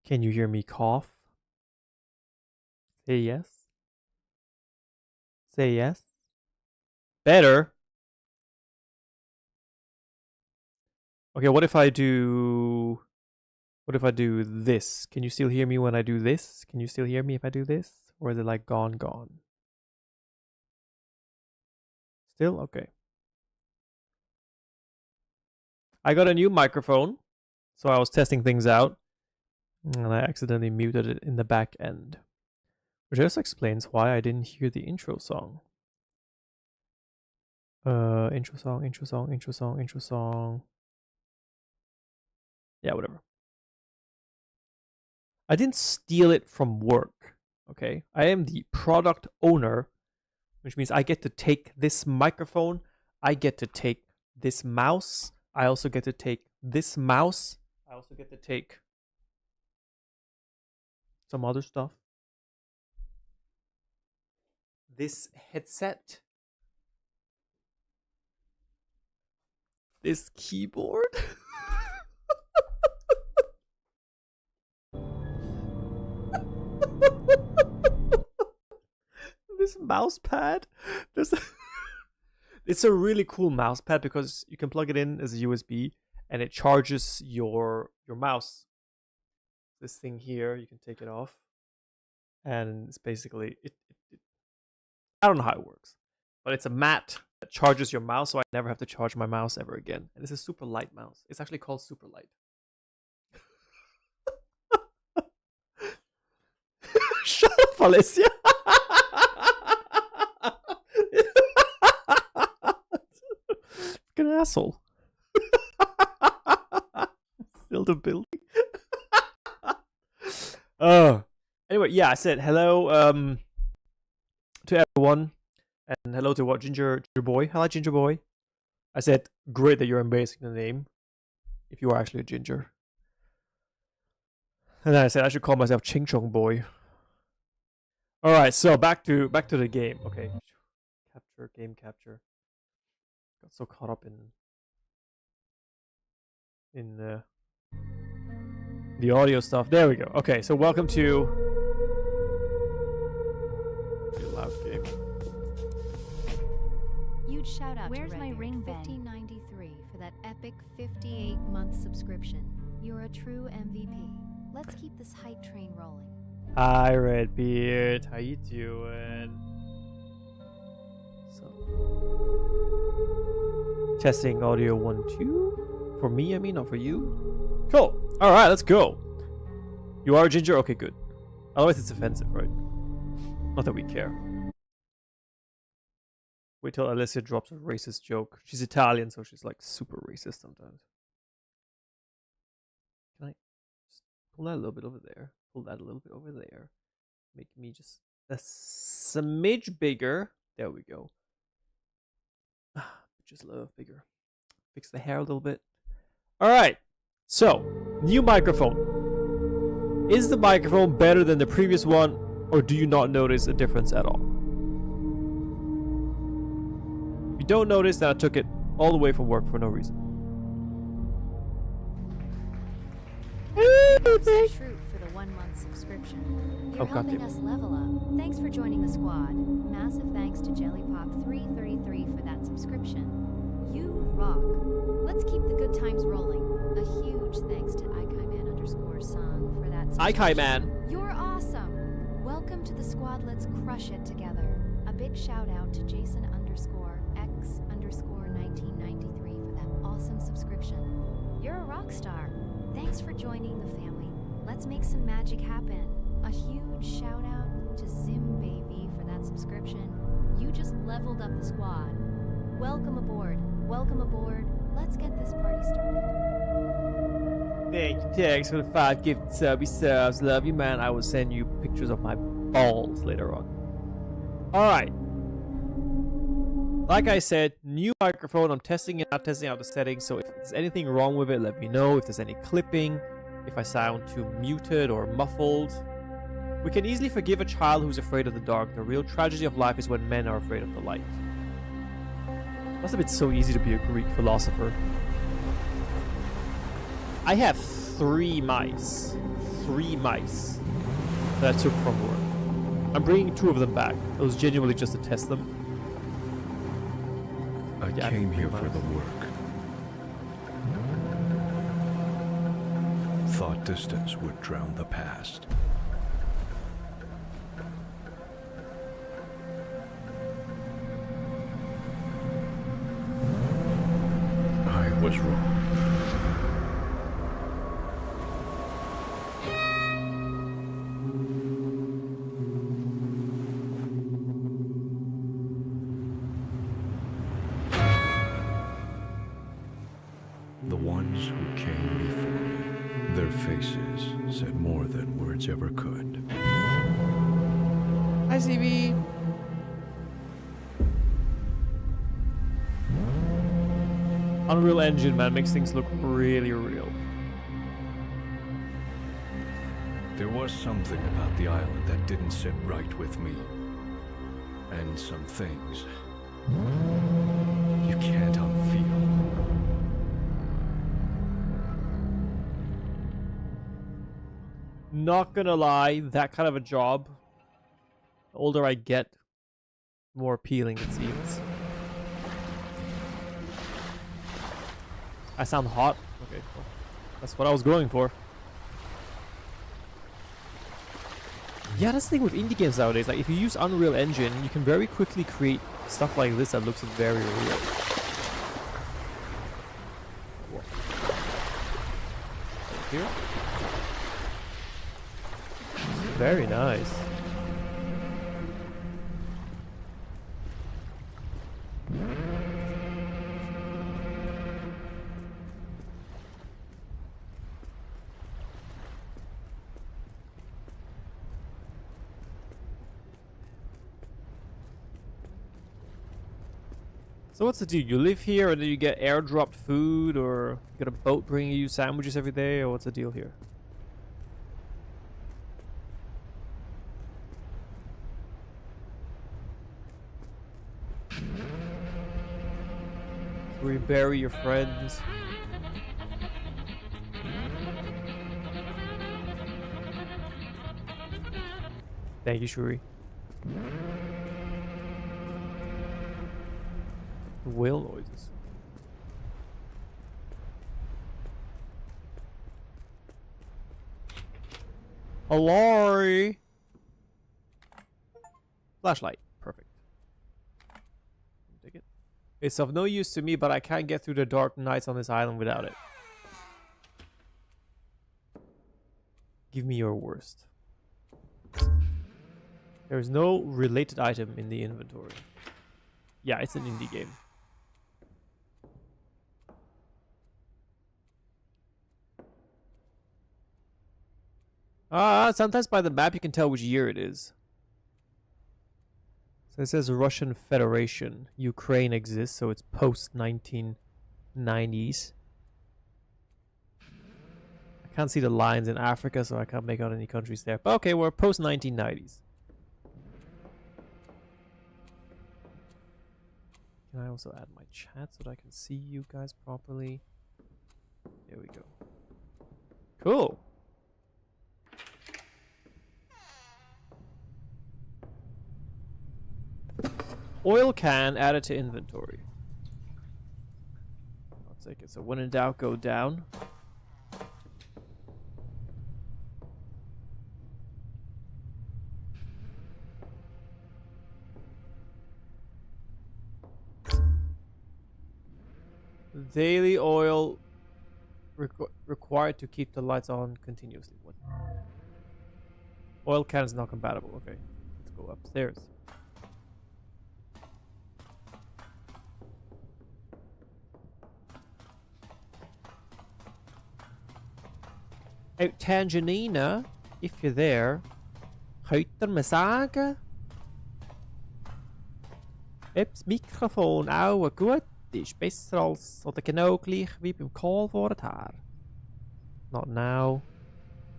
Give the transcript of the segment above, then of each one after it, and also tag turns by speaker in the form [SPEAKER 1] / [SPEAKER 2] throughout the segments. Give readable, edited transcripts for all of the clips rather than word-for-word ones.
[SPEAKER 1] Can you hear me cough? Say yes. Say yes. Better. Okay, what if I do this? Can you still hear me when I do this? Can you still hear me if I do this? Or is it like gone? Still? Okay. I got a new microphone, so I was testing things out, and I accidentally muted it in the back end. Which just explains why I didn't hear the intro song. Intro song. Yeah, whatever. I didn't steal it from work, okay? I am the product owner, which means I get to take this microphone, I get to take this mouse, I also get to take this mouse, I also get to take some other stuff. This headset, this keyboard. This mouse pad. It's a really cool mouse pad because you can plug it in as a USB and it charges your mouse. This thing here, you can take it off, and it's basically I don't know how it works, but it's a mat that charges your mouse, so I never have to charge my mouse ever again. And it's a super light mouse. It's actually called Super Light. Shut up, Alicia. Fucking asshole. Still the building. Anyway, yeah, I said hello to everyone, and hello to what Ginger Boy. Hello, Ginger Boy. I said great that you're embracing the name, if you are actually a ginger. And then I said I should call myself Ching Chong Boy. All right, so back to the game. Okay, game capture. Got so caught up in the audio stuff. There we go. Okay, so welcome to loud game.
[SPEAKER 2] Huge shout out
[SPEAKER 3] Where's
[SPEAKER 2] to
[SPEAKER 3] my ring, Ben?
[SPEAKER 2] 1593 for that epic 58-month subscription. You're a true MVP. Let's keep this hype train rolling.
[SPEAKER 1] Hi, Redbeard. How you doing? So, testing audio 1, 2. For me, I mean, not for you. Cool. All right, let's go. You are a ginger? Okay, good. Otherwise, it's offensive, right? Not that we care. Wait till Alicia drops a racist joke. She's Italian, so she's like super racist sometimes. Can I just pull that a little bit over there? Pull that a little bit over there. Make me just a smidge bigger. There we go. Just a little bigger. Fix the hair a little bit. All right. So, new microphone. Is the microphone better than the previous one, or do you not notice a difference at all? If you don't notice, then I took it all the way from work for no reason.
[SPEAKER 2] Thanks to Shroot for the 1-month subscription. You're helping us level up. Thanks for joining the squad. Massive thanks to JellyPop333 for that subscription. You rock. Let's keep the good times rolling. A huge thanks to IKaiman_San for that subscription.
[SPEAKER 1] IKaiman.
[SPEAKER 2] You're awesome. Welcome to the squad. Let's crush it together. A big shout out to Jason_X_1993 for that awesome subscription. You're a rock star. Thanks for joining the family. Let's make some magic happen. A huge shout out to Zim Baby for that subscription. You just leveled up the squad. Welcome aboard. Welcome aboard. Let's get this party started.
[SPEAKER 1] Thank you, Tex, for the 5 gifted subs. Love you, man. I will send you pictures of my balls later on. Alright. Like I said, new microphone. I'm testing it out, testing out the settings. So if there's anything wrong with it, let me know. If there's any clipping, if I sound too muted or muffled. We can easily forgive a child who's afraid of the dark. The real tragedy of life is when men are afraid of the light. Must have been so easy to be a Greek philosopher. I have 3 mice. 3 mice that I took from work. I'm bringing 2 of them back. It was genuinely just to test them.
[SPEAKER 3] I came here for the work. Thought distance would drown the past. I was wrong. The ones who came before me, their faces said more than words ever could.
[SPEAKER 1] Hi, CB. Unreal Engine, man, makes things look really real.
[SPEAKER 3] There was something about the island that didn't sit right with me. And some things you can't unfeel.
[SPEAKER 1] Not gonna lie, that kind of a job, the older I get, the more appealing it seems. I sound hot? Okay, cool. That's what I was going for. Yeah, that's the thing with indie games nowadays. Like, if you use Unreal Engine, you can very quickly create stuff like this that looks very real. Here? Very nice. So what's the deal? You live here and then you get airdropped food, or you get a boat bringing you sandwiches every day, or what's the deal here? Where you bury your friends. Thank you, Shuri. Whale noises. Hello. Flashlight. Perfect. Take it. It's of no use to me, but I can't get through the dark nights on this island without it. Give me your worst. There is no related item in the inventory. Yeah, it's an indie game. Sometimes by the map you can tell which year it is. So it says Russian Federation. Ukraine exists, so it's post-1990s. I can't see the lines in Africa, so I can't make out any countries there. But okay, we're post-1990s. Can I also add my chat so that I can see you guys properly? There we go. Cool. Oil can added to inventory. I'll take it. So when in doubt, go down. Daily oil required to keep the lights on continuously. What? Oil can is not compatible. Okay, let's go upstairs. Out Tanjanina, if you're there, Houter me sagen? Ob das Mikrofon auch gut ist, besser als oder genau gleich wie beim Call vorher. Not now.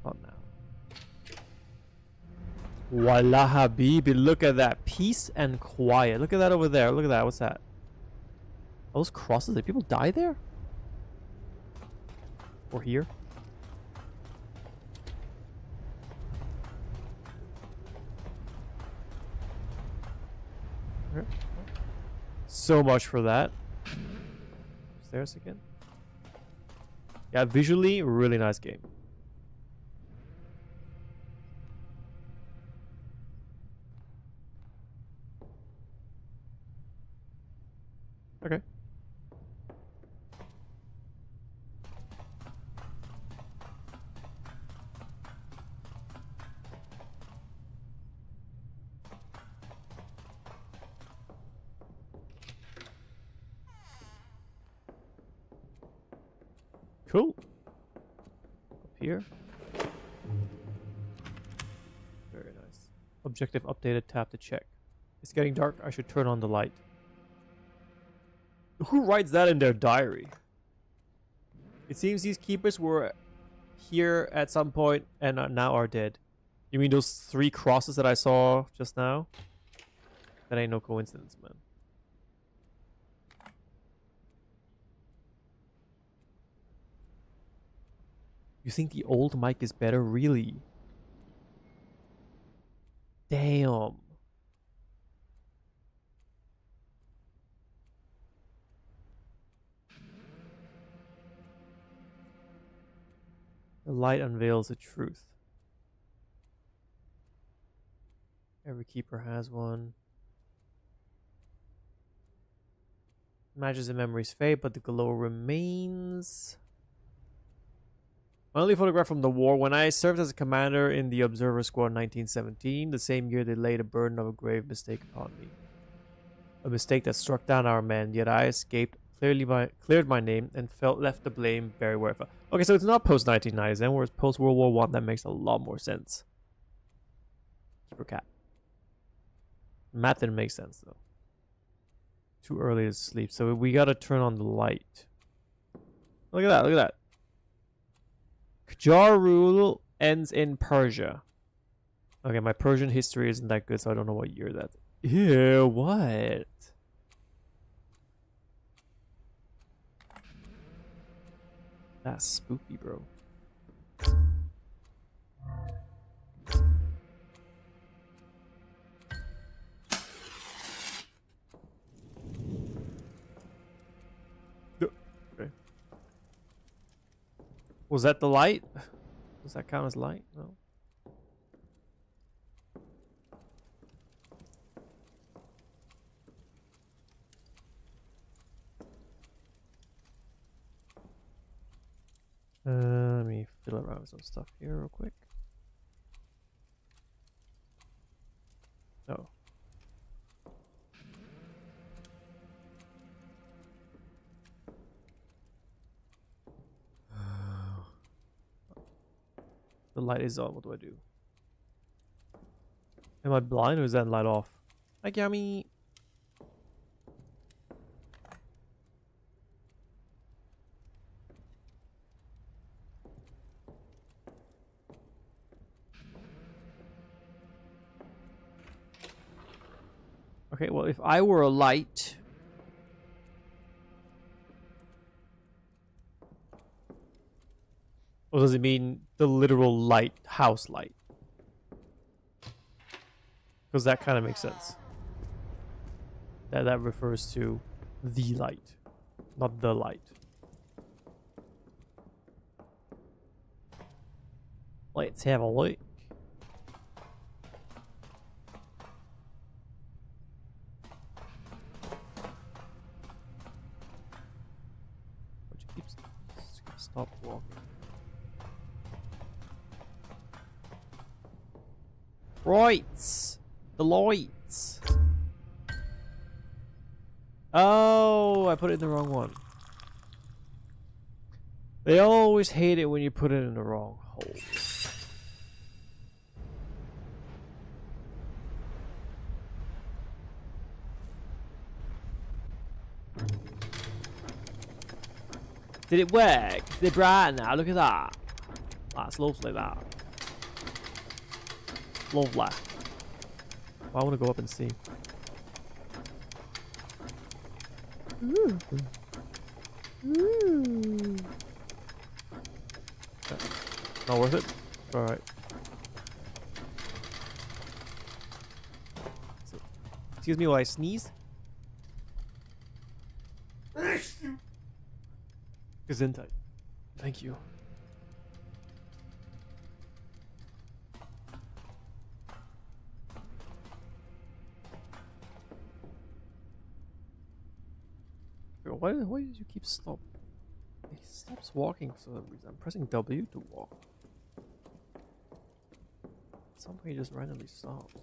[SPEAKER 1] Not now. Wallah Habibi, look at that. Peace and quiet. Look at that over there. Look at that. What's that? Those crosses, did people die there? Or here? Okay. So much for that. Stairs again. Yeah, visually, really nice game. Okay. Cool. Up here. Very nice. Objective updated, tap to check. It's getting dark, I should turn on the light. Who writes that in their diary? It seems these keepers were here at some point and now are dead. You mean those 3 crosses that I saw just now? That ain't no coincidence, man. You think the old mic is better? Really? Damn. The light unveils the truth. Every keeper has one. Matches and memories fade, but the glow remains. My only photograph from the war: when I served as a commander in the Observer Squad in 1917, the same year they laid a burden of a grave mistake upon me. A mistake that struck down our men, yet I escaped, cleared my name, and left the blame very where it fell. Okay, so it's not post-1990s then, whereas post-World War One, that makes a lot more sense. Keeper cat. Math didn't make sense, though. Too early to sleep, so we gotta turn on the light. Look at that, look at that. Qajar rule ends in Persia. Okay, my Persian history isn't that good, so I don't know what year that. Ew, what? That's spooky, bro. Okay. Was that the light? Does that count as light? No. Let me fiddle around with some stuff here real quick. Oh. The light is on. What do I do? Am I blind or is that light off? Hi, Gameeeeee. Okay, well, if I were a light... Or does it mean the literal light, house light? Because that kind of makes sense. That refers to the light, not the light. Let's have a look. Stop walking. Right, the lights. Oh, I put it in the wrong one. They always hate it when you put it in the wrong hole. Did it work? They're bright now. Look at that. That's lovely, that. Lovely. Well, I want to go up and see. Ooh. Ooh. Not worth it? Alright. So, excuse me while I sneeze. Gesundheit. Thank you. Why did you keep stop? He stops walking for some reason. I'm pressing W to walk. Somehow he just randomly stops.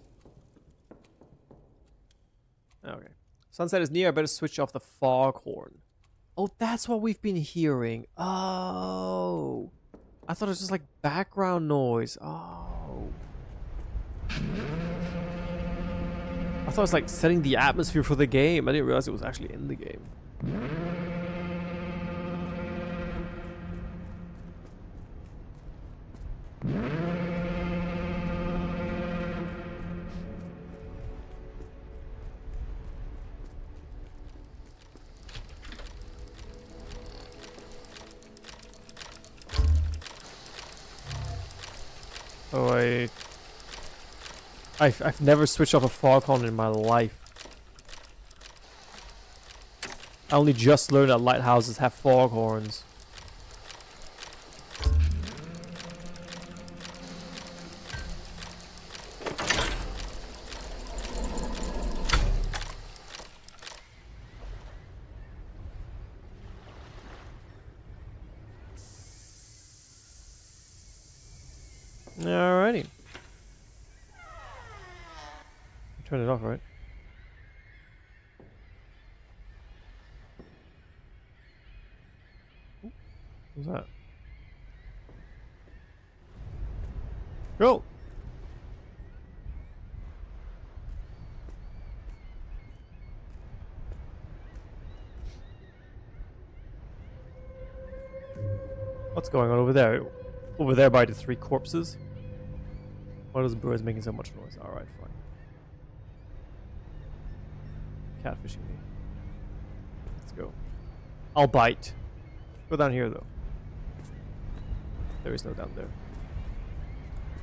[SPEAKER 1] Okay. Sunset is near. I better switch off the foghorn. Oh, that's what we've been hearing. Oh. I thought it was just like background noise. Oh. I thought it was like setting the atmosphere for the game. I didn't realize it was actually in the game. Oh, I've never switched off a foghorn in my life. I only just learned that lighthouses have foghorns. Alrighty. Turn it off, right? What's that? Go! What's going on over there? Over there by the 3 corpses? Why are those birds making so much noise? Alright, fine. Catfishing me. Let's go. I'll bite. Go down here, though. There is no down there.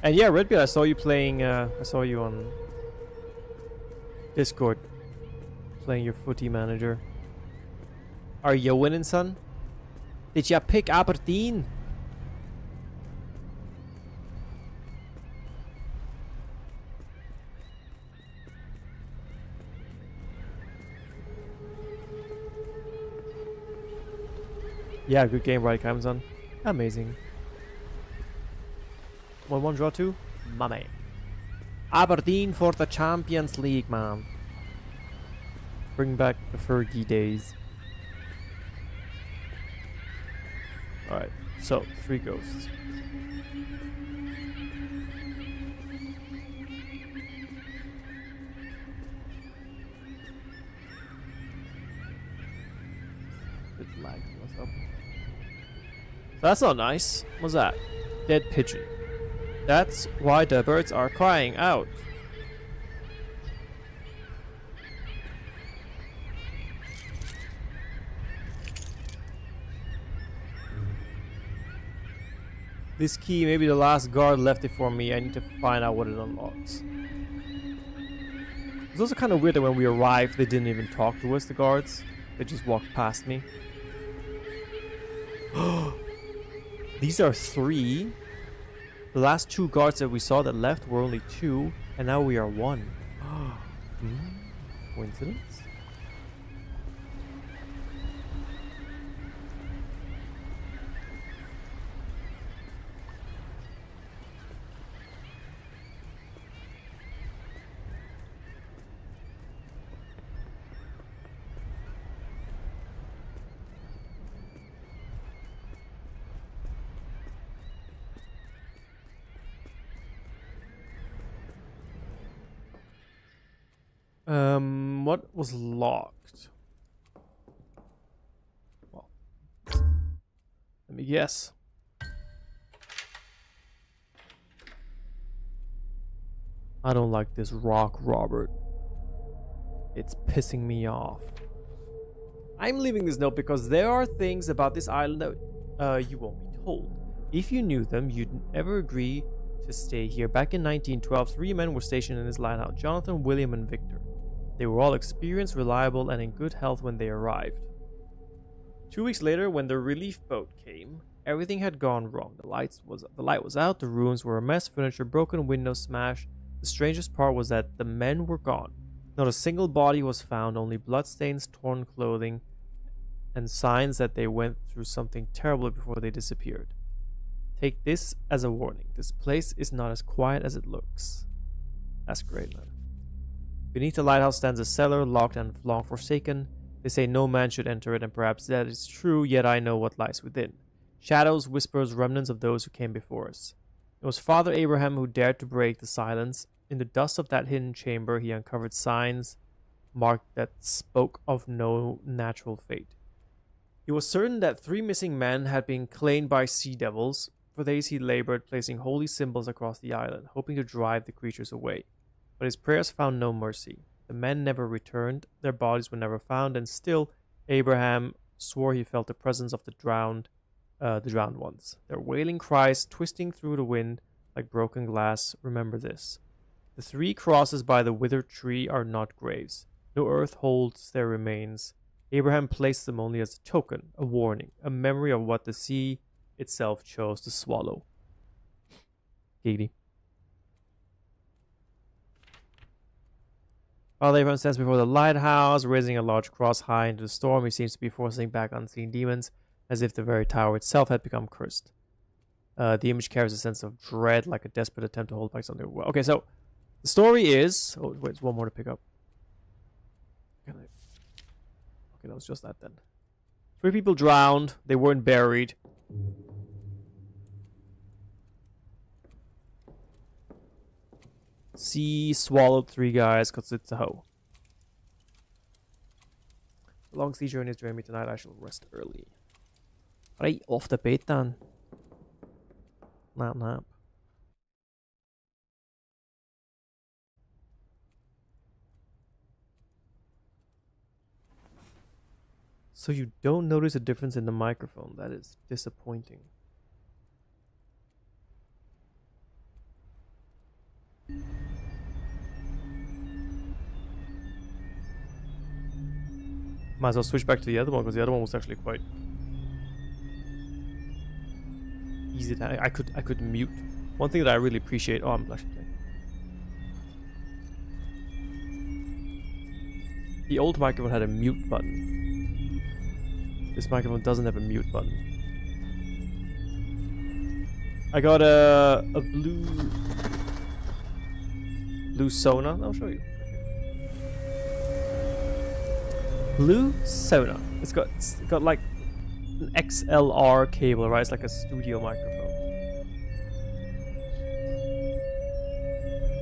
[SPEAKER 1] And yeah, Redbeard, I saw you playing, I saw you on Discord playing your footy manager. Are you winning, son? Did ya pick Aberdeen? Yeah, good game, right, Amazon? Amazing. 1-1 draw 2? Mummy. Aberdeen for the Champions League, man. Bring back the Fergie days. Alright, so 3 ghosts. Bit lag. What's up? That's not nice. What's that? Dead pigeon. That's why the birds are crying out. This key, maybe the last guard left it for me. I need to find out what it unlocks. It's also kind of weird that when we arrived, they didn't even talk to us, the guards. They just walked past me. These are 3. The last 2 guards that we saw that left were only 2, and now we are 1. Coincidence? What was locked? Well, let me guess. I don't like this rock, Robert. It's pissing me off. I'm leaving this note because there are things about this island that you won't be told. If you knew them, you'd never agree to stay here. Back in 1912, 3 men were stationed in this hideout: Jonathan, William, and Victor. They were all experienced, reliable, and in good health when they arrived. 2 weeks later, when the relief boat came, everything had gone wrong. The light was out, the rooms were a mess, furniture broken, windows smashed. The strangest part was that the men were gone. Not a single body was found, only bloodstains, torn clothing, and signs that they went through something terrible before they disappeared. Take this as a warning. This place is not as quiet as it looks. That's great, man. Beneath the lighthouse stands a cellar, locked and long forsaken. They say no man should enter it, and perhaps that is true, yet I know what lies within. Shadows, whispers, remnants of those who came before us. It was Father Abraham who dared to break the silence. In the dust of that hidden chamber, he uncovered signs marked that spoke of no natural fate. He was certain that 3 missing men had been claimed by sea devils. For days he labored, placing holy symbols across the island, hoping to drive the creatures away. But his prayers found no mercy. The men never returned, their bodies were never found, and still Abraham swore he felt the presence of the drowned ones. Their wailing cries twisting through the wind like broken glass. Remember this. The 3 crosses by the withered tree are not graves. No earth holds their remains. Abraham placed them only as a token, a warning, a memory of what the sea itself chose to swallow. Giggity. Father Abraham stands before the lighthouse, raising a large cross high into the storm. He seems to be forcing back unseen demons, as if the very tower itself had become cursed. The image carries a sense of dread, like a desperate attempt to hold back something. Okay, so the story is... Oh, wait, there's one more to pick up. Okay, that was just that then. 3 people drowned. They weren't buried. Sea swallowed 3 guys because it's a hoe. The long sea journey is draining me tonight. I shall rest early. Right, off the bed then. Nap. So you don't notice a difference in the microphone. That is disappointing. Might as well switch back to the other one, because the other one was actually quite easy to... I could mute. One thing that I really appreciate... Oh, I'm actually playing. The old microphone had a mute button. This microphone doesn't have a mute button. I got a blue Sona. I'll show you. Blue Sona. It's got like an XLR cable, right? It's like a studio microphone.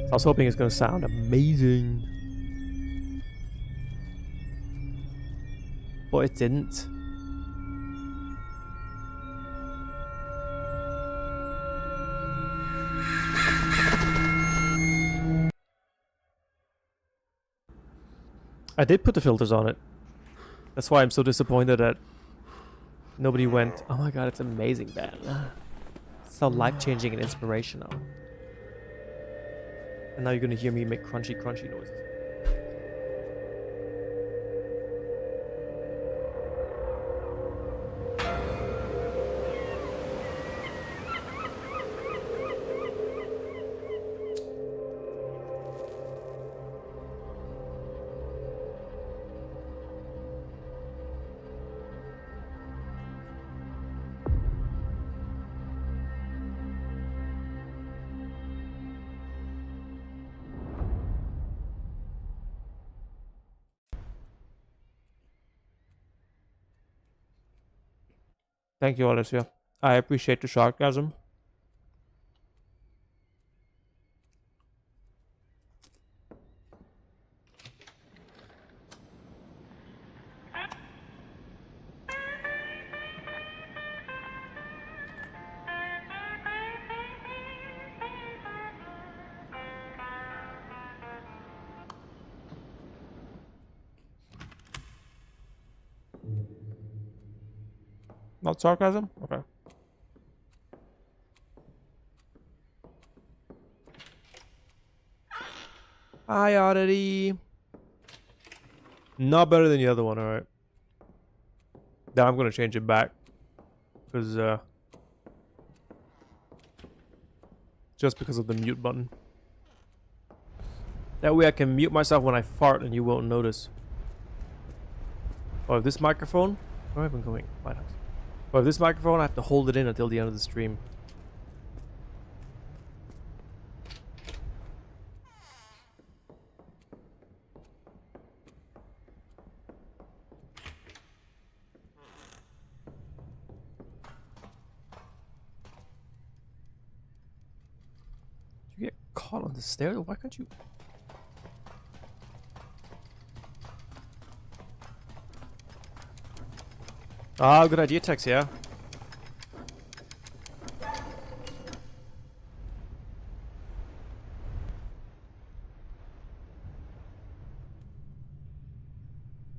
[SPEAKER 1] So I was hoping it's gonna sound amazing, but it didn't. I did put the filters on it. That's why I'm so disappointed that nobody went, oh my god, it's amazing, Ben. It's so life-changing and inspirational. And now you're gonna hear me make crunchy noises. Thank you, Alicia. I appreciate the sarcasm. Not sarcasm? Okay. Hi, Oddity. Not better than the other one, alright. Then I'm gonna change it back. Because, just because of the mute button. That way I can mute myself when I fart and you won't notice. Oh, this microphone? Where have I been going? Lighthouse. Oh, this microphone, I have to hold it in until the end of the stream. You get caught on the stairs? Why can't you? Ah, good idea, Tex, yeah.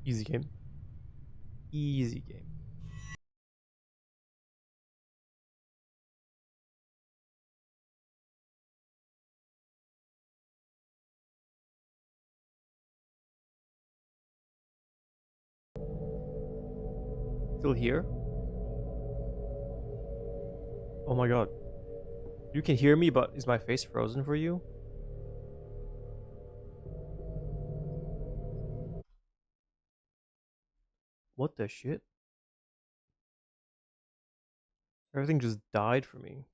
[SPEAKER 1] Easy game. Easy game. Still here? Oh my god. You can hear me, but is my face frozen for you? What the shit? Everything just died for me.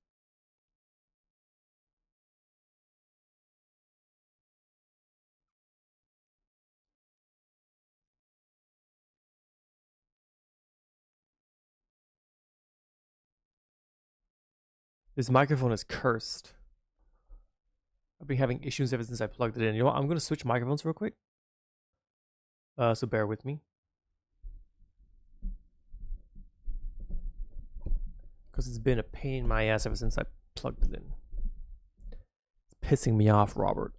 [SPEAKER 1] This microphone is cursed. I've been having issues ever since I plugged it in. You know what? I'm gonna switch microphones real quick. So bear with me. Because it's been a pain in my ass ever since I plugged it in. It's pissing me off, Robert.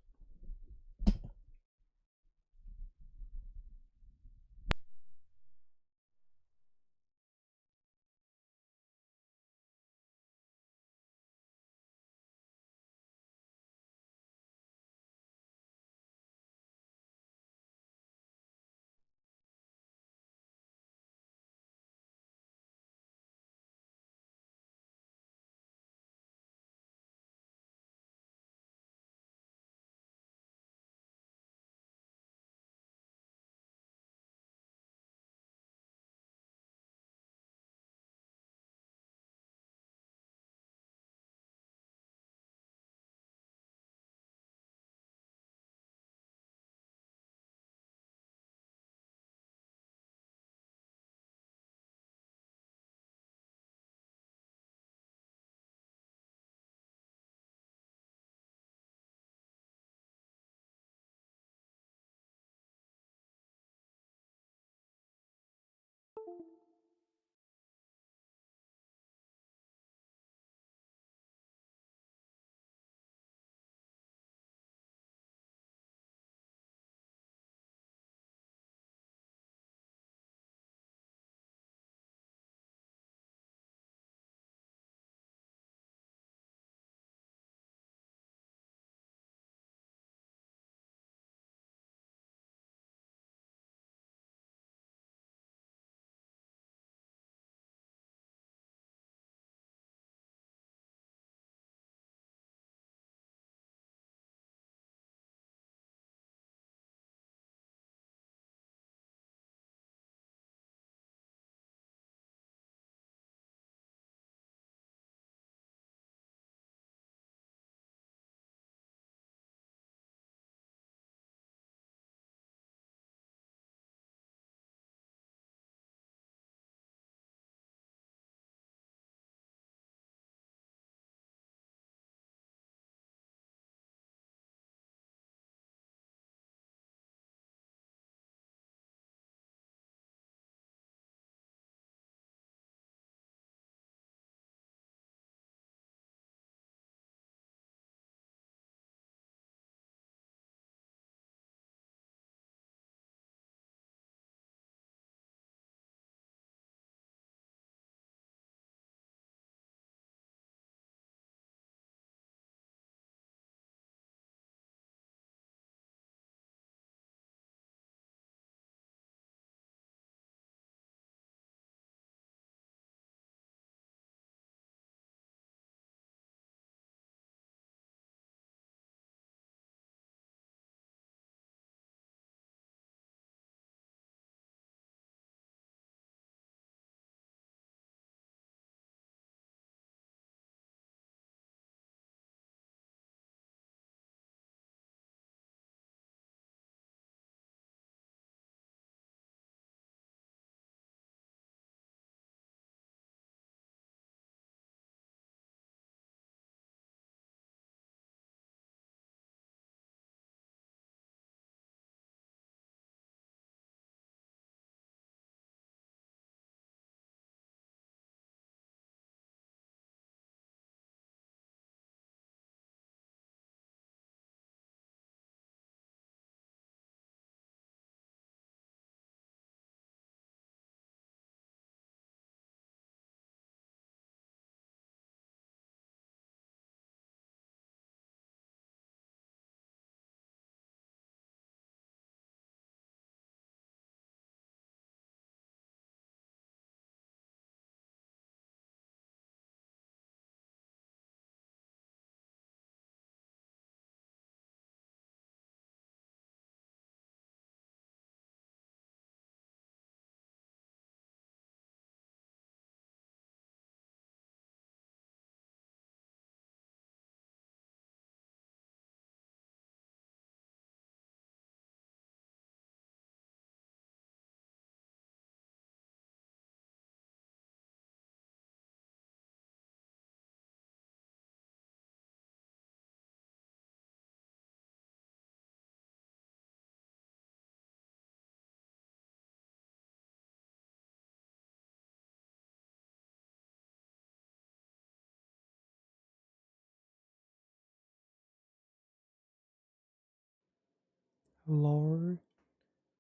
[SPEAKER 1] Lord.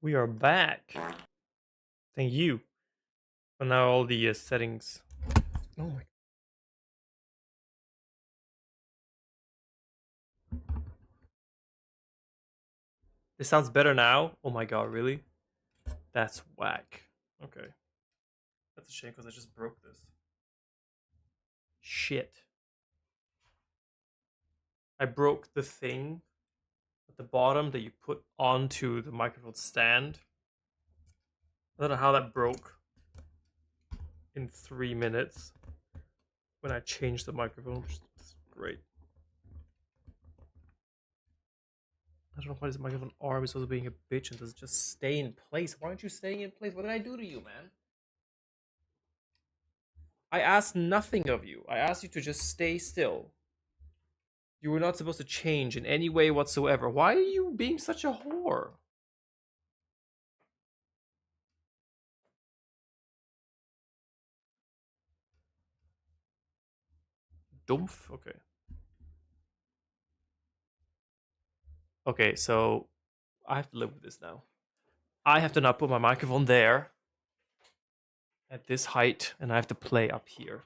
[SPEAKER 1] We are back. Thank you. But now all the settings. Oh my. This sounds better now. Oh my god, really? That's whack. Okay. That's a shame because I just broke this. Shit. I broke the thing at the bottom that you put onto the microphone stand. I don't know how that broke in 3 minutes when I changed the microphone, which is great. I don't know why this microphone arm is also being a bitch and does it just stay in place. Why aren't you staying in place? What did I do to you, man? I asked nothing of you. I asked you to just stay still. You were not supposed to change in any way whatsoever. Why are you being such a whore? Dumph? Okay. Okay, so I have to live with this now. I have to now put my microphone there at this height, and I have to play up here.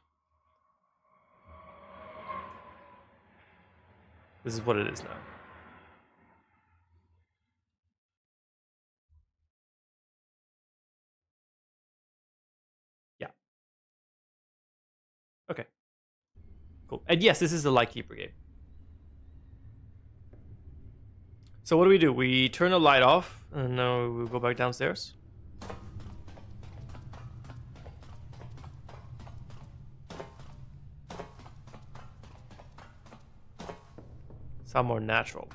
[SPEAKER 1] This is what it is now. Yeah. Okay. Cool. And yes, this is the Lightkeeper game. So what do? We turn the light off, and now we'll go back downstairs. Sound more natural.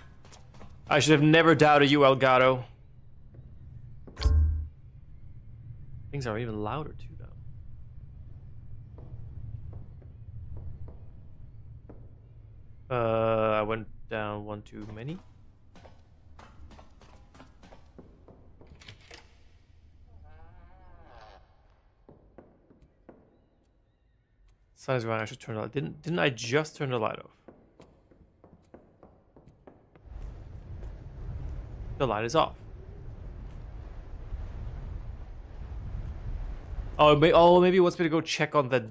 [SPEAKER 1] I should have never doubted you, Elgato. Things are even louder too, though. I went down one too many. Sun is going. I should turn the light. Didn't I just turn the light off? The light is off. Oh, maybe it wants me to go check on the.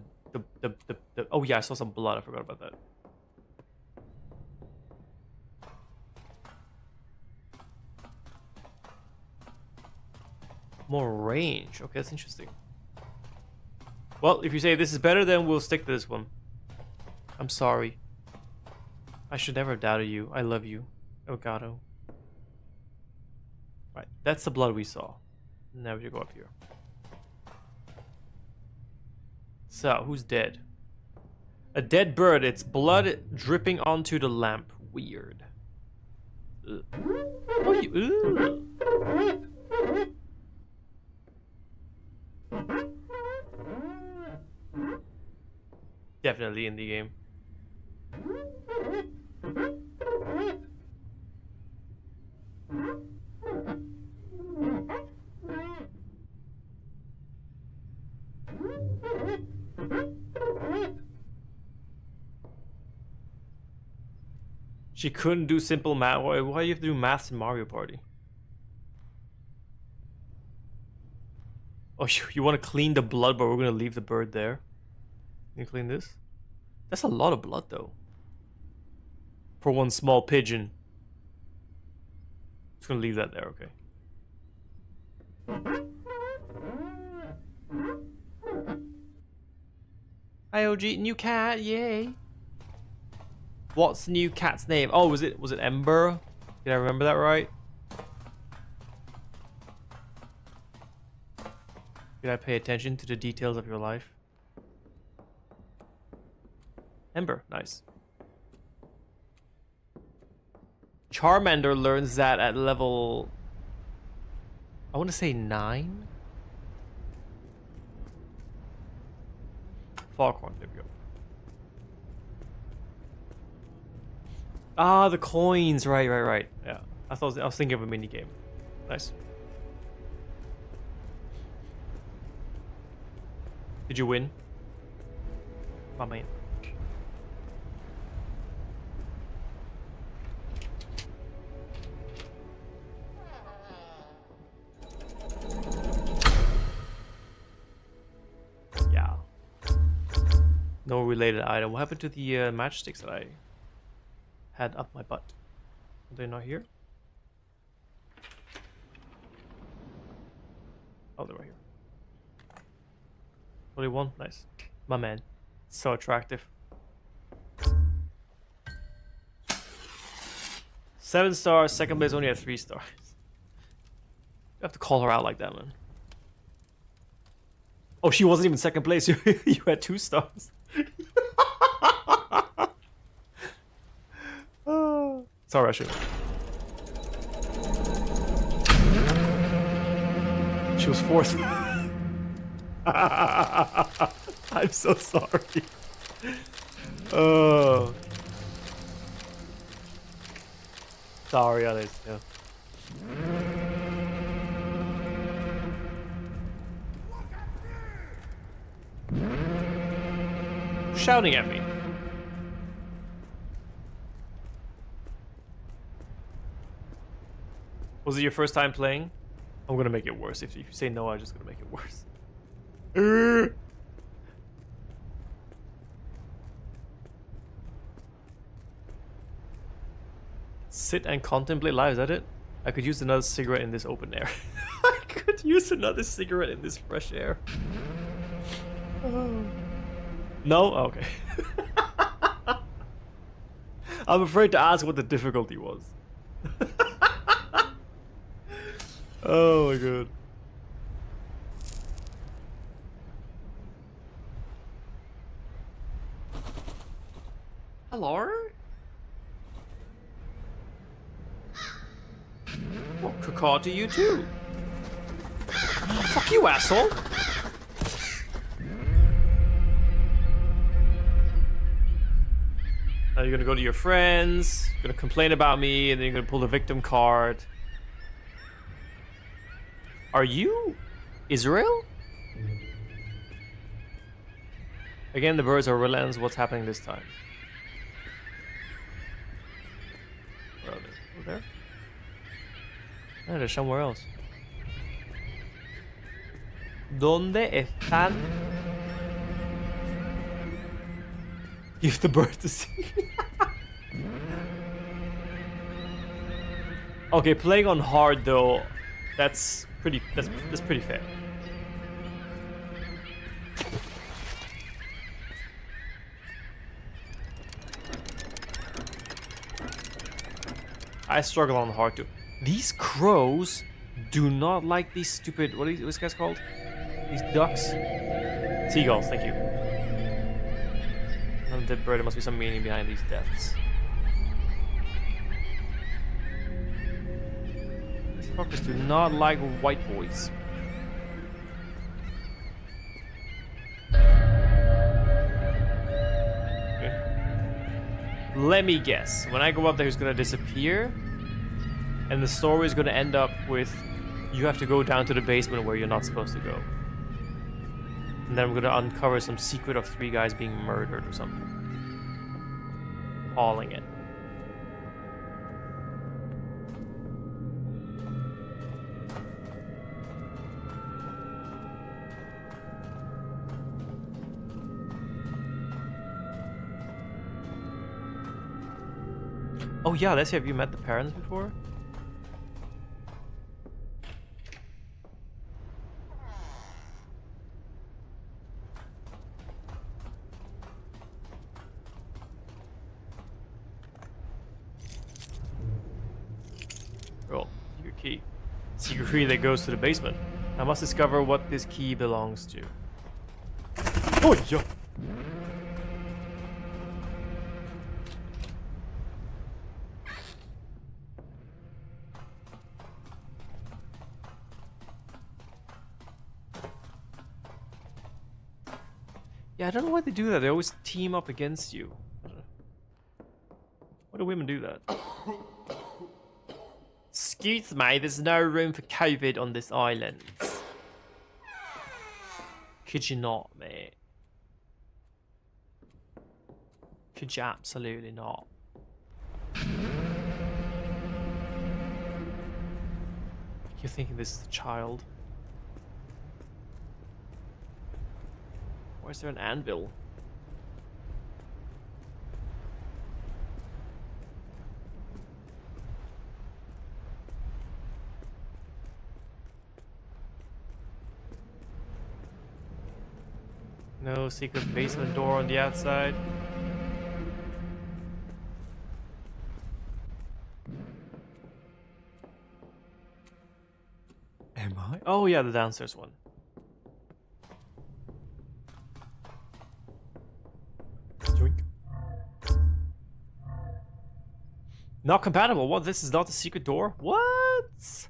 [SPEAKER 1] Oh yeah, I saw some blood. I forgot about that. More range. Okay, that's interesting. Well, if you say this is better, then we'll stick to this one. I'm sorry. I should never have doubted you. I love you, Elgato. Right, that's the blood we saw. Now we should go up here. So, who's dead? A dead bird. It's blood dripping onto the lamp. Weird. Ugh. Oh, you. Definitely in the game. She couldn't do simple math. Why do you have to do maths in Mario Party? Oh, you want to clean the blood, but we're going to leave the bird there? Can you clean this? That's a lot of blood, though. For one small pigeon. Just going to leave that there, okay. Hi, OG. New cat, yay. What's the new cat's name? Oh, was it Ember? Did I remember that right? Did I pay attention to the details of your life? Ember, nice. Charmander learns that at level... I want to say 9? Foghorn, there we go. Ah, the coins, right. Yeah, I was thinking of a mini game. Nice. Did you win? My man. No related item. What happened to the matchsticks that I had up my butt? Are they not here? Oh, they're right here. 21. Nice. My man. So attractive. 7 stars. Second place only at 3 stars. You have to call her out like that, man. Oh, she wasn't even second place. You had 2 stars. Oh. Sorry, I should. She was 4th. I'm so sorry. Oh. Sorry, others. Yeah. Shouting at me. Was it your first time playing? I'm gonna make it worse. If you say no, I'm just gonna make it worse. Sit and contemplate life, is that it? I could use another cigarette in this open air. I could use another cigarette in this fresh air. Oh. No? Oh, okay. I'm afraid to ask what the difficulty was. Oh my god. Hello? Well, caw to you too. Fuck you, asshole. Now you're gonna go to your friends, you're gonna complain about me, and then you're gonna pull the victim card. Are you Israel? Again, the birds are relentless. What's happening this time? Where are they? Over there? No, they're somewhere else. ¿Dónde están? Give the bird to see. Okay, playing on hard though, that's pretty fair. I struggle on hard too. These crows do not like these stupid, what are these guys called? These ducks? Seagulls, thank you. Undead bird, there must be some meaning behind these deaths. These fuckers do not like white boys. Okay. Let me guess. When I go up there, who's gonna disappear? And the story is gonna end up with you have to go down to the basement where you're not supposed to go. And then I'm gonna uncover some secret of 3 guys being murdered or something. Hauling it. Oh yeah, let's see, have you met the parents before? Secret key that goes to the basement. I must discover what this key belongs to. Oh yeah. Yeah, I don't know why they do that. They always team up against you. Why do women do that? Excuse me, there's no room for COVID on this island. Could you not, mate? Could you absolutely not? You're thinking this is a child? Why is there an anvil? No secret basement door on the outside. Am I? Oh yeah, the downstairs one. Drink. Not compatible. What? This is not the secret door? What?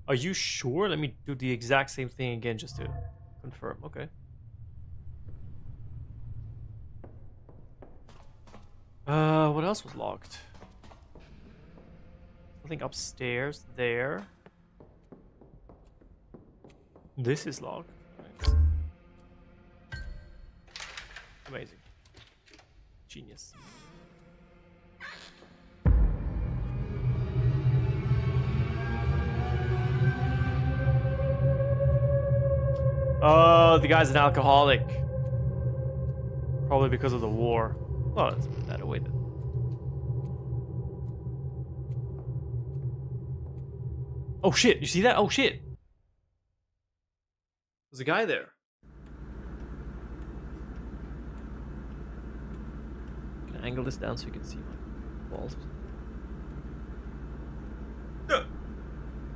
[SPEAKER 1] Are you sure? Let me do the exact same thing again just to confirm. Okay. What else was locked? Something upstairs there. This is locked. Right. Amazing. Genius. Oh, the guy's an alcoholic. Probably because of the war. Well, let's put that away then. Oh shit, you see that? Oh shit! There's a guy there. Can I angle this down so you can see my balls?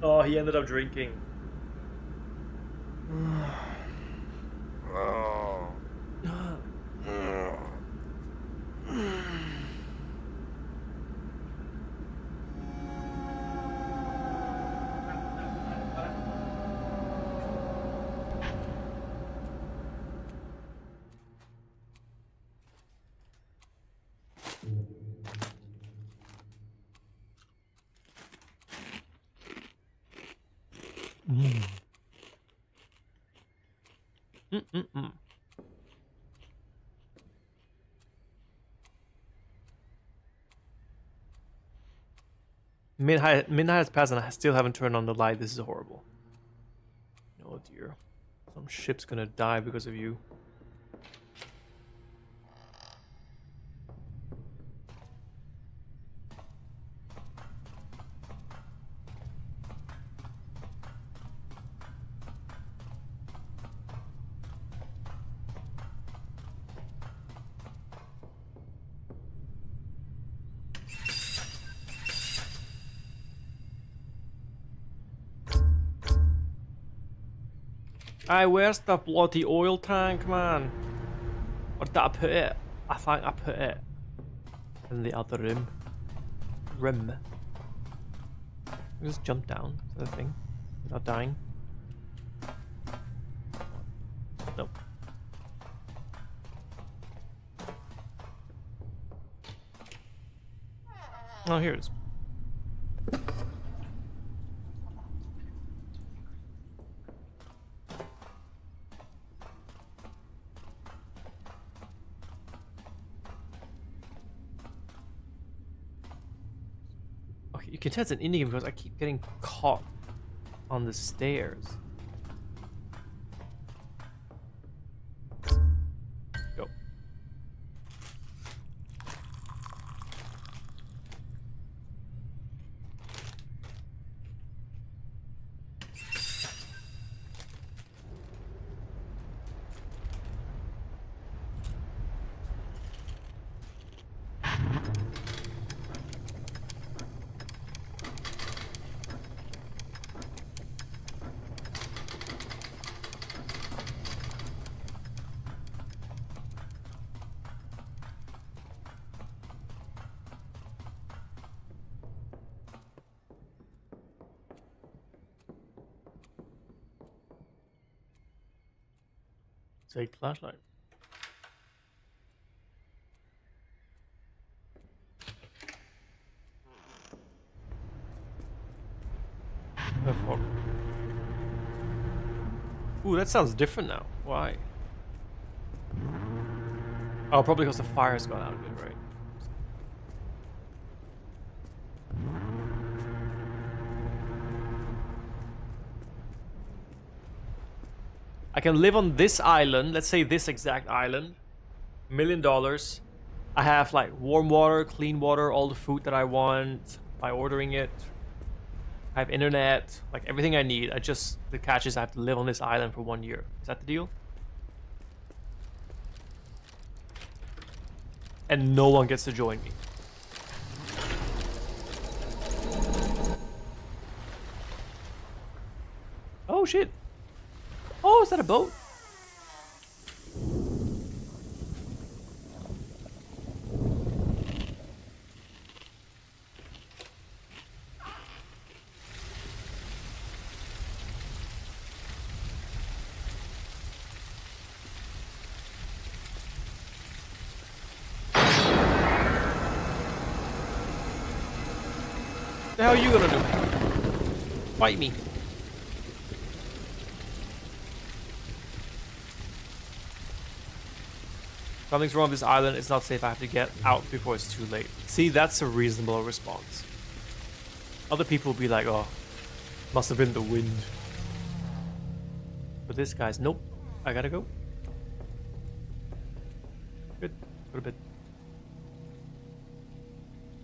[SPEAKER 1] Oh, he ended up drinking. Midnight has passed and I still haven't turned on the light. This is horrible. Oh dear. Some ship's gonna die because of you. Hey, where's the bloody oil tank, man? Or did I put it? I think I put it in the other room. Just jump down to the thing without dying. Nope. Oh, here it is. You can tell it's an indie game because I keep getting caught on the stairs. Go. Take flashlight. Oh, fuck. Ooh, that sounds different now. Why? Oh, probably because the fire's gone out of it, right? I can live on this island, let's say this exact island, $1 million. I have like warm water, clean water, all the food that I want by ordering it. I have internet, like everything I need. The catch is I have to live on this island for 1 year. Is that the deal? and no one gets to join me. Oh shit. Oh, is that a boat? The hell are you gonna do? Fight me. Something's wrong with this island. It's not safe. I have to get out before it's too late. See, that's a reasonable response. Other people will be like, oh, must have been the wind. But this guy's, nope. I gotta go. Good. Go to bed.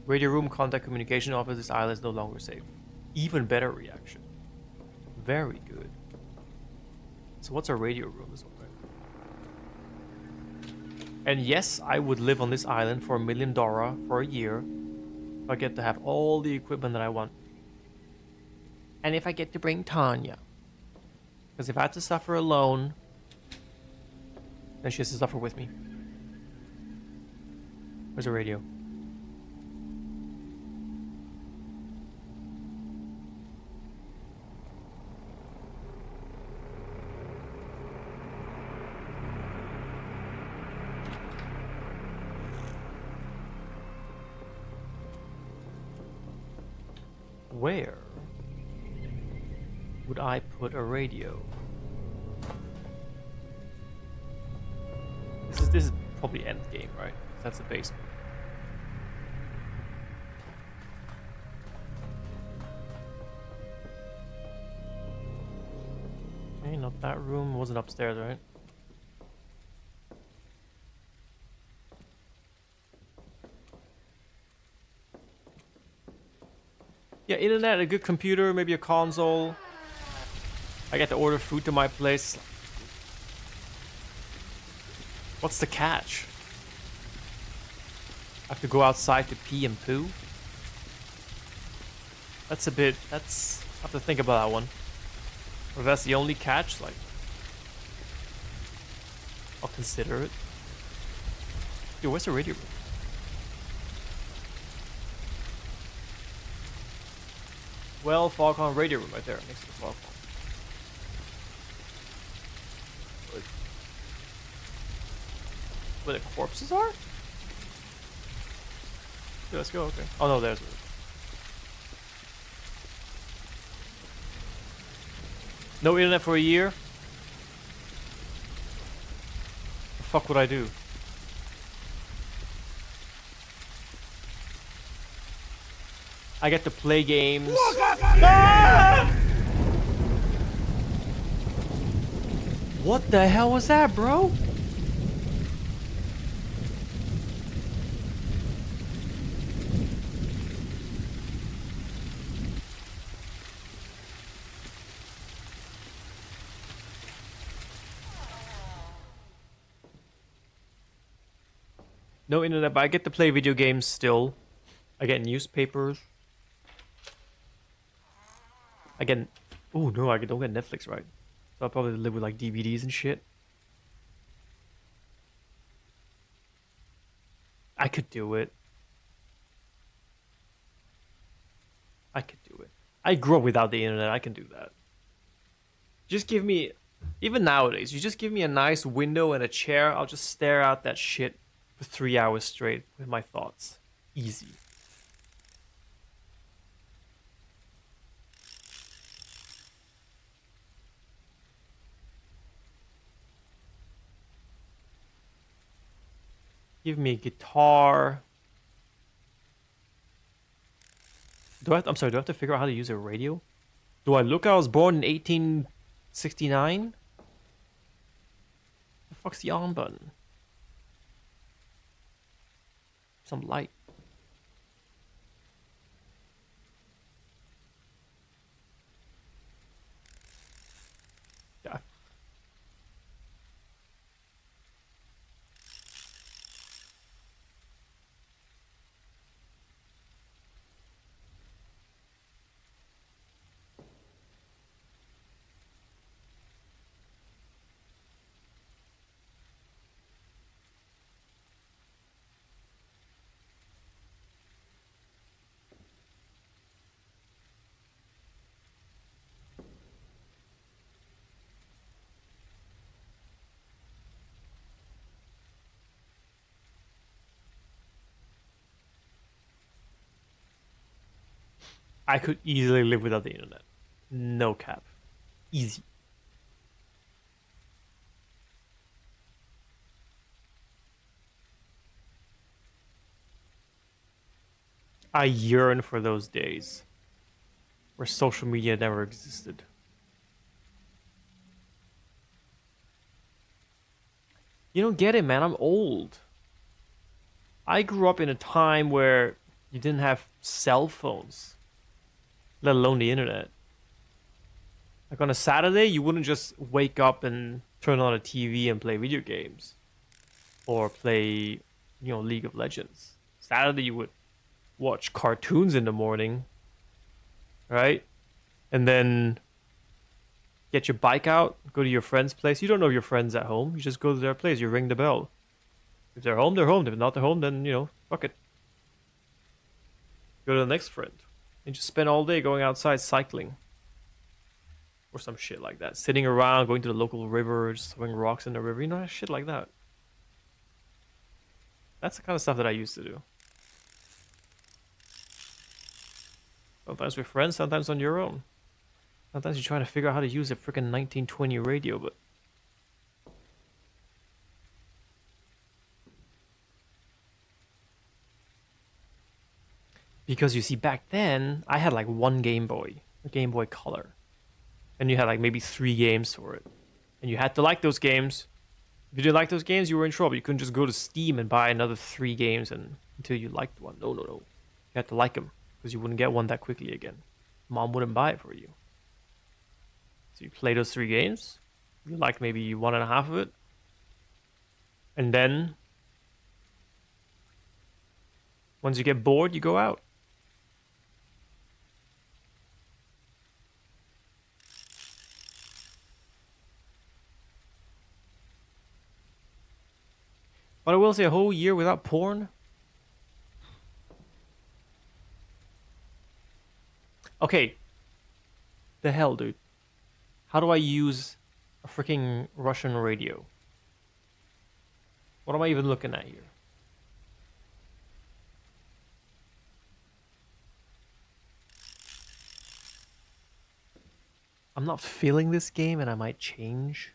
[SPEAKER 1] Radio room contact communication office. This island is no longer safe. Even better reaction. Very good. So what's our radio room? This one, right? And yes, I would live on this island for $1 million for a year. If I get to have all the equipment that I want. And if I get to bring Tanya. Because if I had to suffer alone, then she has to suffer with me. Where's the radio? Where would I put a radio? This is probably end game, right? That's the basement. Okay, not that room. It wasn't upstairs, right? Yeah, internet, a good computer, maybe a console. I get to order food to my place. What's the catch? I have to go outside to pee and poo? That's a bit... I have to think about that one. Or if that's the only catch, like... I'll consider it. Dude, where's the radio room? Well, Falcon radio room right there, next to the Falcon. Where the corpses are? Yeah, let's go, okay. Oh no, there's... No internet for a year? The fuck would I do? I get to play games. Ah! What the hell was that, bro? No internet, but I get to play video games still. I get newspapers. I get... Oh no, I don't get Netflix, right? So I'll probably live with like DVDs and shit. I could do it. I could do it. I grew up without the internet. I can do that. Just give me... Even nowadays, you just give me a nice window and a chair. I'll just stare out that shit for 3 hours straight with my thoughts. Easy. Give me a guitar. I'm sorry, do I have to figure out how to use a radio? Do I look I was born in 1869? The fuck's the on button? Some light. Yeah. I could easily live without the internet. No cap. Easy. I yearn for those days where social media never existed. You don't get it, man. I'm old. I grew up in a time where you didn't have cell phones, let alone the internet. Like on a Saturday, you wouldn't just wake up and turn on a TV and play video games or play, League of Legends. Saturday, you would watch cartoons in the morning, right? And then get your bike out, go to your friend's place. You don't know your friends at home. You just go to their place. You ring the bell. If they're home, they're home. If not, they're home, then, fuck it. Go to the next friend. And just spend all day going outside cycling. Or some shit like that. Sitting around, going to the local river, just throwing rocks in the river. Shit like that. That's the kind of stuff that I used to do. Sometimes with friends, sometimes on your own. Sometimes you try to figure out how to use a freaking 1920 radio, but... Because you see, back then, I had like one Game Boy. A Game Boy Color. And you had like maybe 3 games for it. And you had to like those games. If you didn't like those games, you were in trouble. You couldn't just go to Steam and buy another 3 games until you liked one. No. You had to like them. Because you wouldn't get one that quickly again. Mom wouldn't buy it for you. So you play those 3 games. You liked maybe 1.5 of it. And then... once you get bored, you go out. But I will say a whole year without porn? Okay. The hell, dude. How do I use a freaking Russian radio? What am I even looking at here? I'm not feeling this game and I might change.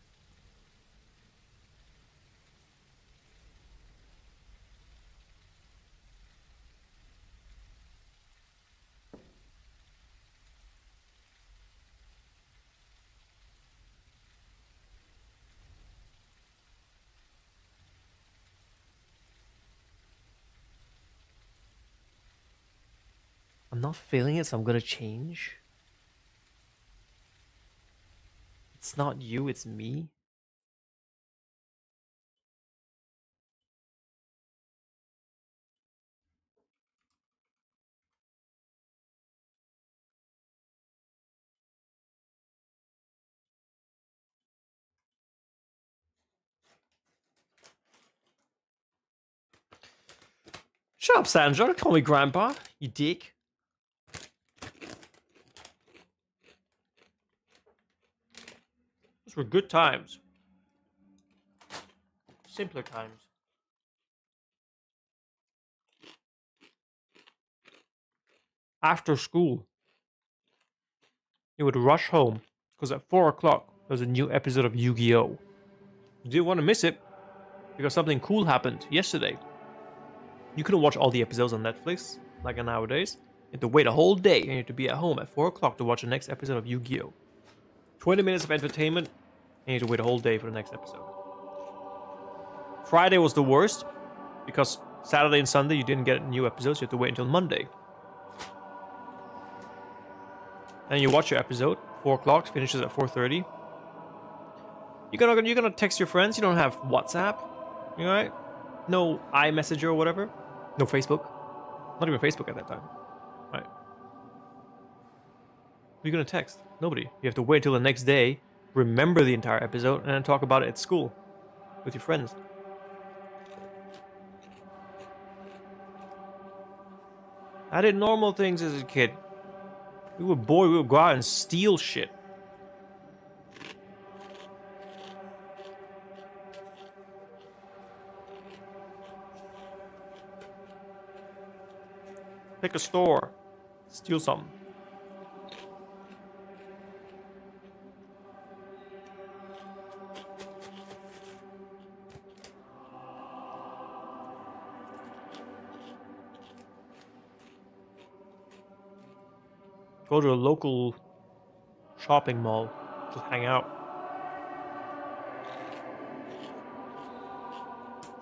[SPEAKER 1] I'm not feeling it, so I'm gonna change. It's not you, it's me. Shut up, Sandra. Don't call me grandpa, you dick. Those were good times. Simpler times. After school, you would rush home because at 4 o'clock there was a new episode of Yu-Gi-Oh! You didn't want to miss it because something cool happened yesterday. You couldn't watch all the episodes on Netflix like nowadays. You had to wait a whole day and you had to be at home at 4 o'clock to watch the next episode of Yu-Gi-Oh! 20 minutes of entertainment and you had to wait a whole day for the next episode. Friday was the worst because Saturday and Sunday you didn't get new episodes. You had to wait until Monday. And you watch your episode, 4 o'clock, finishes at 4:30. You're gonna text your friends. You don't have WhatsApp, right? No iMessenger or whatever. No Facebook. Not even Facebook at that time, right? Who are you gonna text? Nobody. You have to wait until the next day, remember the entire episode, and then talk about it at school with your friends. I did normal things as a kid. We were bored. We would go out and steal shit. Pick a store. Steal something. go to a local shopping mall. Just hang out.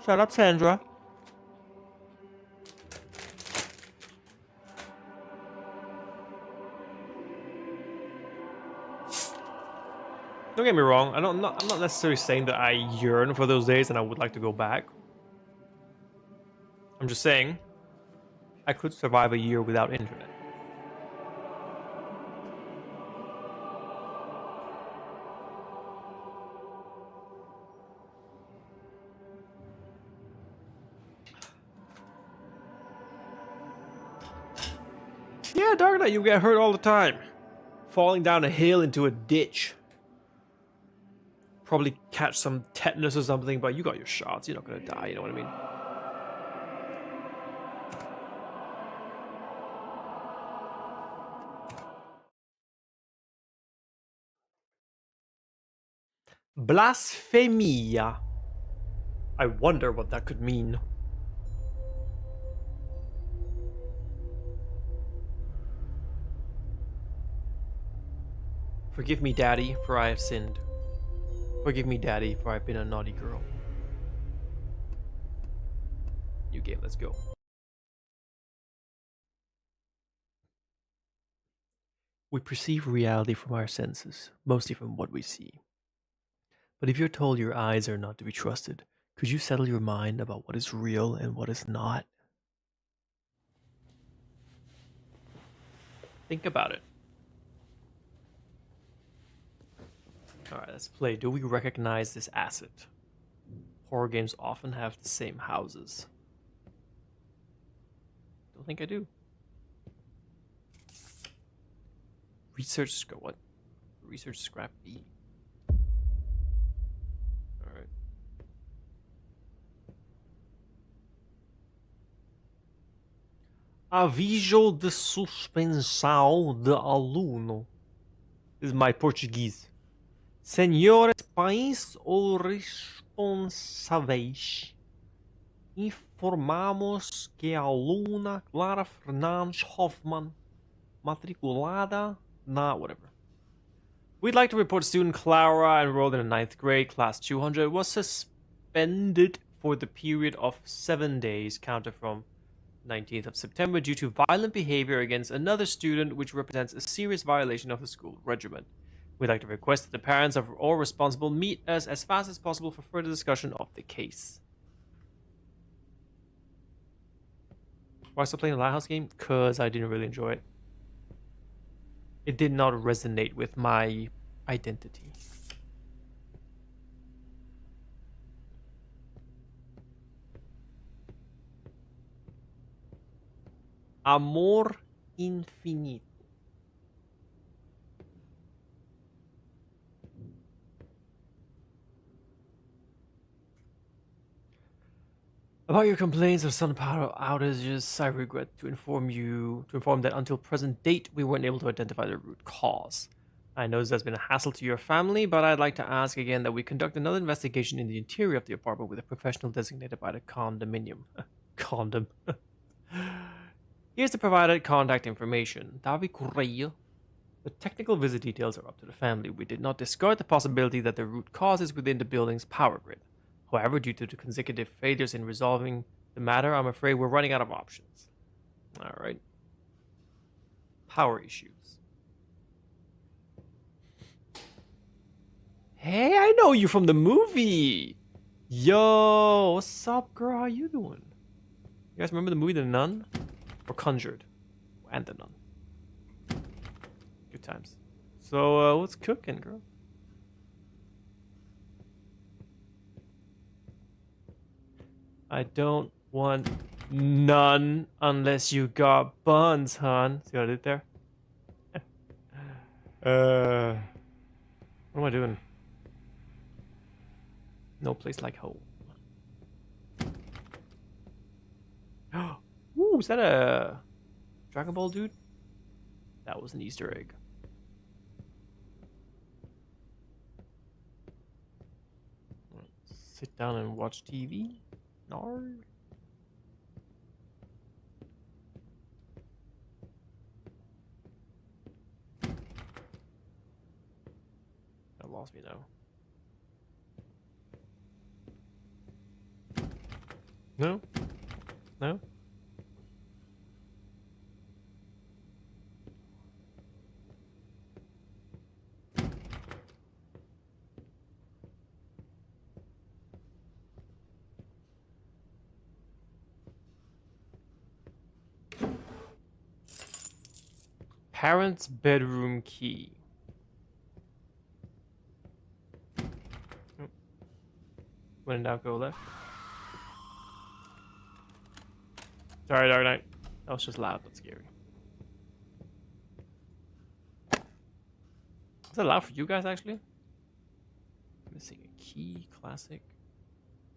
[SPEAKER 1] Shut up, Sandra. Don't get me wrong. I'm not necessarily saying that I yearn for those days and I would like to go back. I'm just saying I could survive a year without internet. Yeah, Dark Knight, you get hurt all the time. Falling down a hill into a ditch. Probably catch some tetanus or something, but you got your shots. You're not gonna die, you know what I mean? Blasphemia. I wonder what that could mean. Forgive me, Daddy, for I have sinned. Forgive me, Daddy, for I've been a naughty girl. New game, let's go. We perceive reality from our senses, mostly from what we see. But if you're told your eyes are not to be trusted, could you settle your mind about what is real and what is not? Think about it. Alright, let's play. Do we recognize this asset? Horror games often have the same houses. Don't think I do. Research what? Research scrap B. Alright. Aviso de suspensão de aluno. This is my Portuguese. Senhores pais ou responsáveis, informamos que a aluna Clara Fernandes Hoffman, matriculada na whatever. We'd like to report student Clara, enrolled in the 9th grade, class 200, was suspended for the period of 7 days, counted from 19th of September, due to violent behavior against another student, which represents a serious violation of the school regiment. We'd like to request that the parents of all responsible meet us as fast as possible for further discussion of the case. Why still playing the Lighthouse game? Because I didn't really enjoy it. It did not resonate with my identity. Amor infinito. About your complaints of sun power outages, I regret to inform that until present date, we weren't able to identify the root cause. I know this has been a hassle to your family, but I'd like to ask again that we conduct another investigation in the interior of the apartment with a professional designated by the condominium. Condom. Here's the provided contact information. Davi Correia. The technical visit details are up to the family. We did not discard the possibility that the root cause is within the building's power grid. However, due to the consecutive failures in resolving the matter, I'm afraid we're running out of options. Alright. Power issues. Hey, I know you from the movie! Yo, what's up, girl? How you doing? You guys remember the movie The Nun? Or Conjured? And The Nun. Good times. So, what's cooking, girl? I don't want none unless you got buns, hon. See what I did there? What am I doing? No place like home. Ooh, is that a Dragon Ball dude? That was an Easter egg. Sit down and watch TV. No. calls me now. No? No? Parents' bedroom key. When in doubt, go left. Sorry, Dark Knight. That was just loud, but scary. Is that loud for you guys, actually? Missing a key, classic.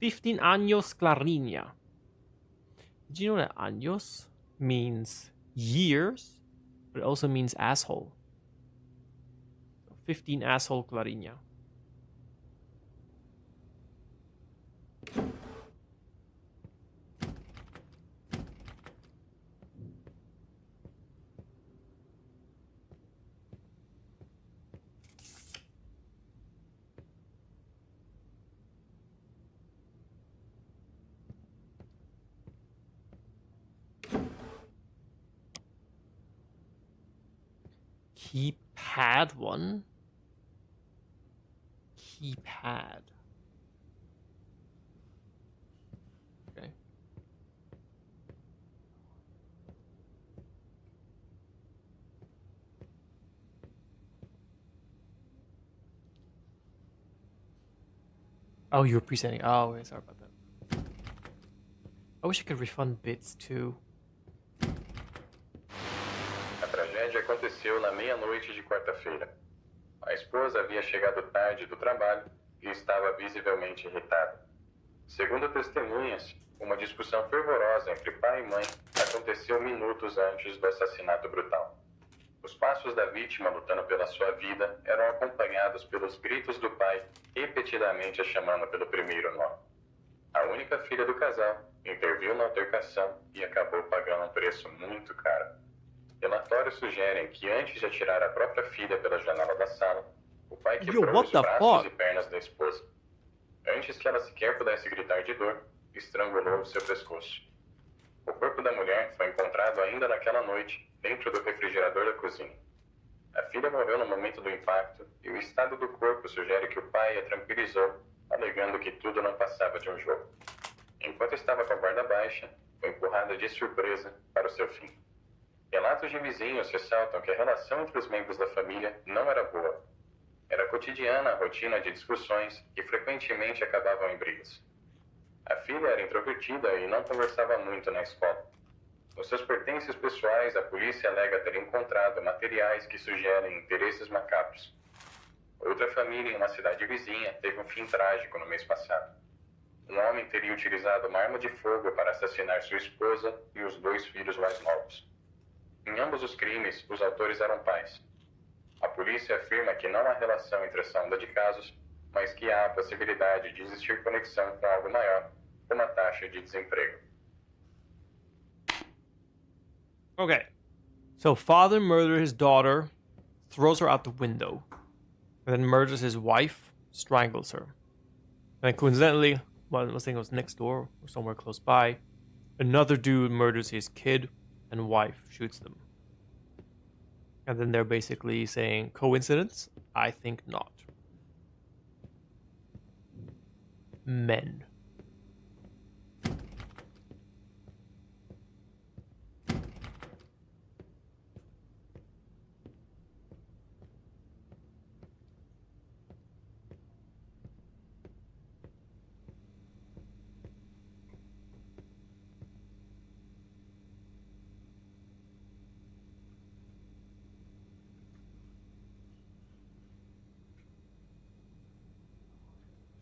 [SPEAKER 1] 15 años clariña. Did you know that años means years, but it also means asshole? So 15 asshole clariña. Keypad one? Keypad. Okay. Oh, you were presenting. Oh, okay, sorry about that. I wish I could refund bits too.
[SPEAKER 4] A tragédia aconteceu na meia-noite de quarta-feira. A esposa havia chegado tarde do trabalho e estava visivelmente irritada. Segundo testemunhas, uma discussão fervorosa entre pai e mãe aconteceu minutos antes do assassinato brutal. Os passos da vítima lutando pela sua vida eram acompanhados pelos gritos do pai, repetidamente a chamando pelo primeiro nome. A única filha do casal interviu na altercação e acabou pagando um preço muito caro. Relatórios sugerem que antes de atirar a própria filha pela janela da sala, o pai quebrou os braços e pernas da esposa. Antes que ela sequer pudesse gritar de dor, estrangulou o seu pescoço. O corpo da mulher foi encontrado ainda naquela noite, dentro do refrigerador da cozinha. A filha morreu no momento do impacto e o estado do corpo sugere que o pai a tranquilizou, alegando que tudo não passava de um jogo. Enquanto estava com a guarda baixa, foi empurrada de surpresa para o seu fim. Relatos de vizinhos ressaltam que a relação entre os membros da família não era boa. Era cotidiana a rotina de discussões que frequentemente acabavam em brigas. A filha era introvertida e não conversava muito na escola. Nos seus pertences pessoais, a polícia alega ter encontrado materiais que sugerem interesses macabros. Outra família em uma cidade vizinha teve um fim trágico no mês passado. Um homem teria utilizado uma arma de fogo para assassinar sua esposa e os 2 filhos mais novos. Em ambos os crimes, os autores eram pais. A polícia afirma que não há relação entre essa onda de casos, mas que há a possibilidade de existir conexão com algo maior, como a taxa de desemprego.
[SPEAKER 1] Okay. So father murders his daughter, throws her out the window, and then murders his wife, strangles her. And coincidentally, well, I think it was next door or somewhere close by, another dude murders his kid and wife, shoots them. And then they're basically saying, coincidence? I think not. Men.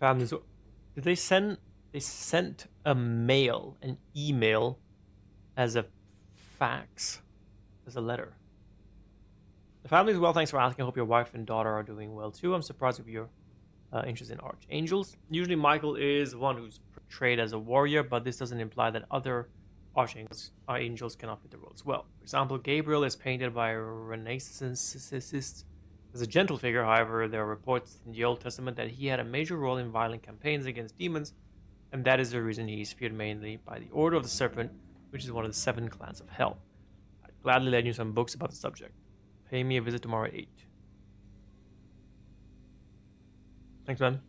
[SPEAKER 1] Families. Did they send? They sent a mail, an email, as a fax, as a letter. The family is well. Thanks for asking. I hope your wife and daughter are doing well too. I'm surprised if you're interested in archangels. Usually, Michael is one who's portrayed as a warrior, but this doesn't imply that other archangels cannot fit the role as well. For example, Gabriel is painted by a Renaissancist As a gentle figure, however, there are reports in the Old Testament that he had a major role in violent campaigns against demons, and that is the reason he is feared mainly by the Order of the Serpent, which is one of the 7 clans of hell. I'd gladly lend you some books about the subject. Pay me a visit tomorrow at 8. Thanks, man.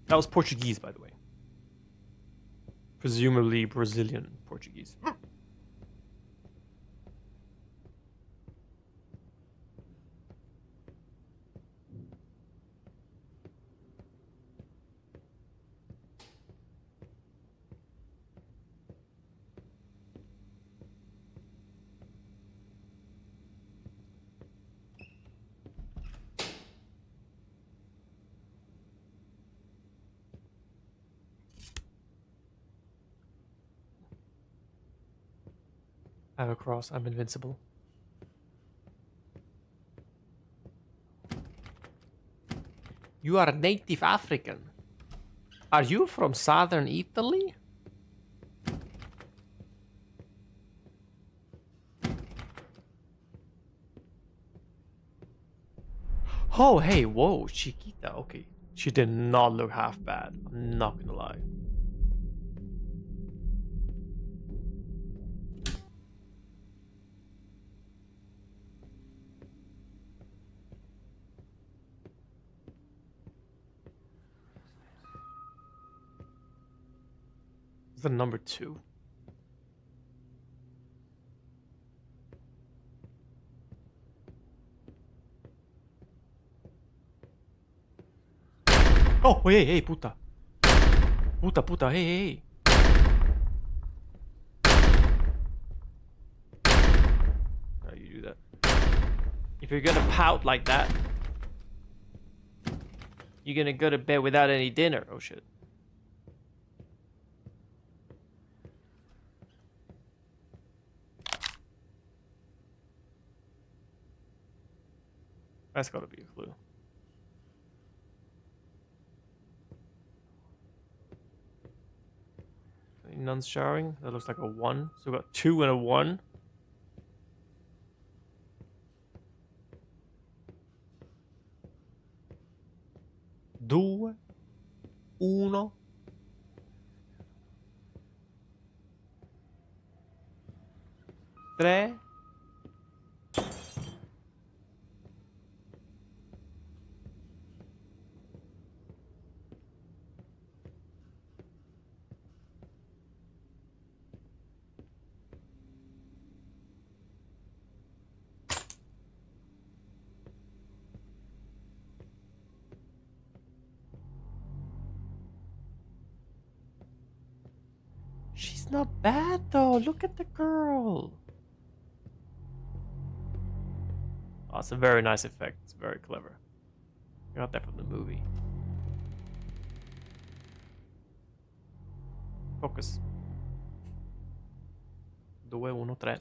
[SPEAKER 1] That was Portuguese, by the way. Presumably Brazilian Portuguese. I have a cross. I'm invincible. You are native African. Are you from southern Italy? Oh, hey, whoa, Chiquita. Okay. She did not look half bad. I'm not gonna lie. The number 2. Oh, hey, hey, puta. Puta, puta, hey, hey, hey. How you do that? If you're gonna pout like that, you're gonna go to bed without any dinner. Oh, shit. That's gotta be a clue. Any nuns showering? That looks like a 1. So we got 2 and a 1. Due. Uno. Tre. She's not bad though. Look at the girl. Oh, it's a very nice effect. It's very clever. I got that from the movie. Focus. 2, 1, 3. I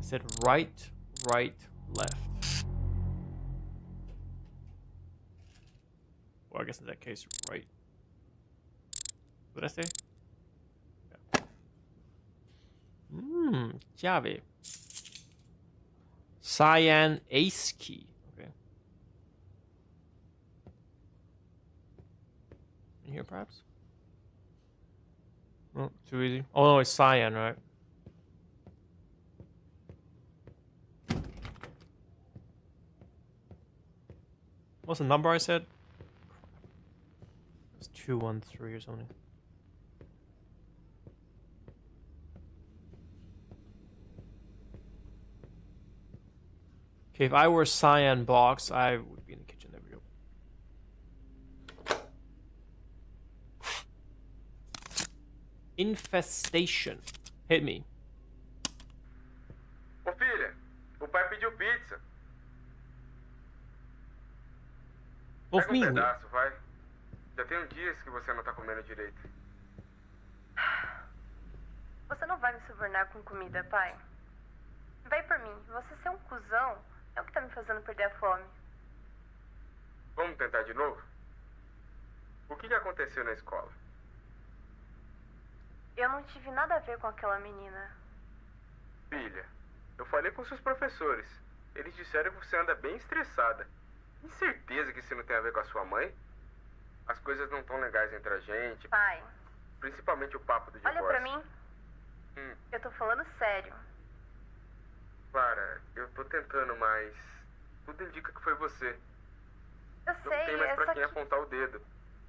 [SPEAKER 1] said right, right, left. Well, I guess in that case, right. What did I say? Yeah. Chiave. Cyan Ace Key. Okay. In here, perhaps? Oh, too easy. Oh, no, it's cyan, right? What's the number I said? It's 213 or something. Okay, if I were a cyan box, I would be in the kitchen. There we go. Infestation. Hit me.
[SPEAKER 5] Ô filha, o pai pediu pizza.
[SPEAKER 1] Of
[SPEAKER 5] Pega
[SPEAKER 1] me.
[SPEAKER 5] pedaço, vai. Já tem dias que você não tá comendo direito.
[SPEAKER 6] Você não vai me subornar com comida, pai? Vai por mim. Você ser um cuzão é o que tá me fazendo perder a fome.
[SPEAKER 5] Vamos tentar de novo? O que aconteceu na escola?
[SPEAKER 6] Eu não tive nada a ver com aquela menina.
[SPEAKER 5] Filha, Eu falei com seus professores. Eles disseram que você anda bem estressada. Tem certeza que isso não tem a ver com a sua mãe? As coisas não estão legais entre a gente.
[SPEAKER 6] Pai,
[SPEAKER 5] Principalmente o papo do divórcio.
[SPEAKER 6] olha pra mim. Eu tô falando sério.
[SPEAKER 5] Clara, eu tô tentando, mas tudo indica que foi você.
[SPEAKER 6] Eu
[SPEAKER 5] Não
[SPEAKER 6] sei,
[SPEAKER 5] tem mais
[SPEAKER 6] é
[SPEAKER 5] pra
[SPEAKER 6] só
[SPEAKER 5] quem
[SPEAKER 6] que...
[SPEAKER 5] apontar o dedo.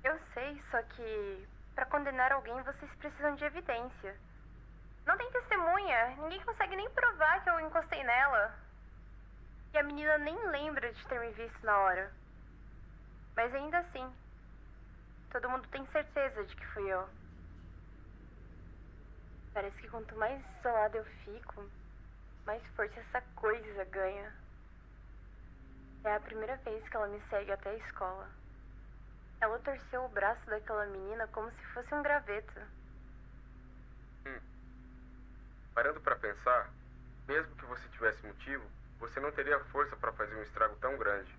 [SPEAKER 6] Eu sei, só que... Pra condenar alguém, vocês precisam de evidência. Não tem testemunha. Ninguém consegue nem provar que eu encostei nela. E a menina nem lembra de ter me visto na hora. Mas ainda assim, todo mundo tem certeza de que fui eu. Parece que quanto mais isolada eu fico, mais força essa coisa ganha. É a primeira vez que ela me segue até a escola. Ela torceu o braço daquela menina como se fosse um graveto.
[SPEAKER 5] Parando pra pensar, mesmo que você tivesse motivo, você não teria força pra fazer um estrago tão grande.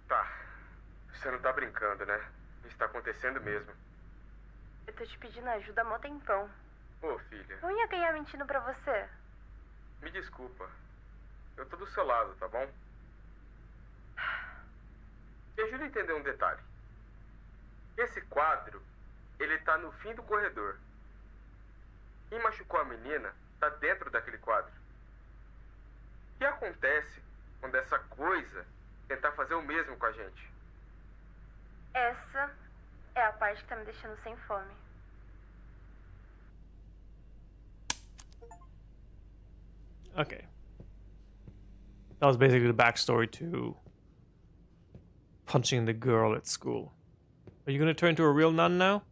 [SPEAKER 5] Tá, você não tá brincando, né? Isso tá acontecendo mesmo.
[SPEAKER 6] Eu tô te pedindo ajuda há mó tempão.
[SPEAKER 5] Ô, filha,
[SPEAKER 6] Não ia ganhar mentindo pra você.
[SPEAKER 5] me desculpa. Eu tô do seu lado, tá bom? Me ajuda a entender um detalhe. Esse quadro, ele tá no fim do corredor. Quem machucou a menina tá dentro daquele quadro. O que acontece quando essa coisa tentar fazer o mesmo com a gente?
[SPEAKER 6] Essa é a parte que tá me deixando sem fome.
[SPEAKER 1] Okay. That was basically the backstory to punching the girl at school. Are you gonna turn into a real nun now?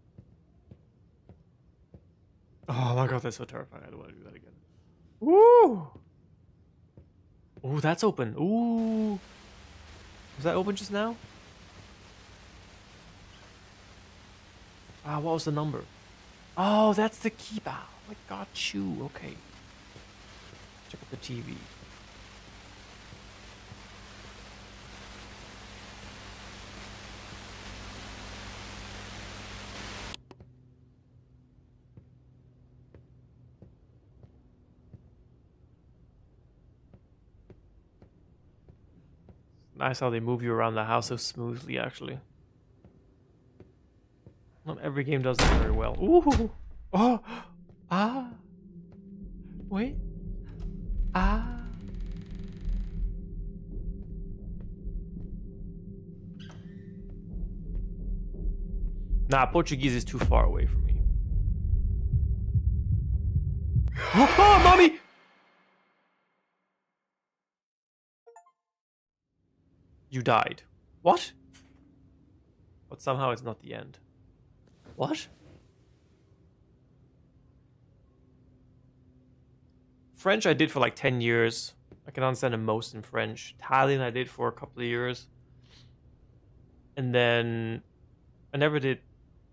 [SPEAKER 1] Oh my god, that's so terrifying. I don't want to do that again. Ooh! Ooh, that's open. Ooh! Was that open just now? Ah, what was the number? Oh, that's the key. Ah, I got you. Okay. Check out the TV. Nice how they move you around the house so smoothly, actually. Not every game does that very well. Ooh! Oh! Ah! Wait. Ah! Nah, Portuguese is too far away from me. Oh, mommy! You died. What? But somehow it's not the end. What? French I did for like 10 years. I can understand the most in French. Italian I did for a couple of years. And then I never did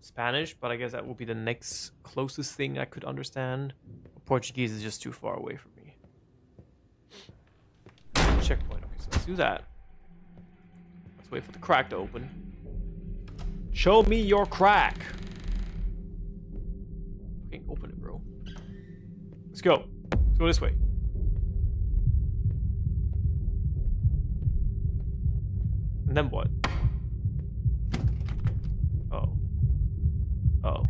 [SPEAKER 1] Spanish, but I guess that would be the next closest thing I could understand. Portuguese is just too far away from me. Checkpoint. Okay, so let's do that. Let's wait for the crack to open. Show me your crack. Fucking open it, bro. Let's go. Let's go this way. And then what? Oh. Oh.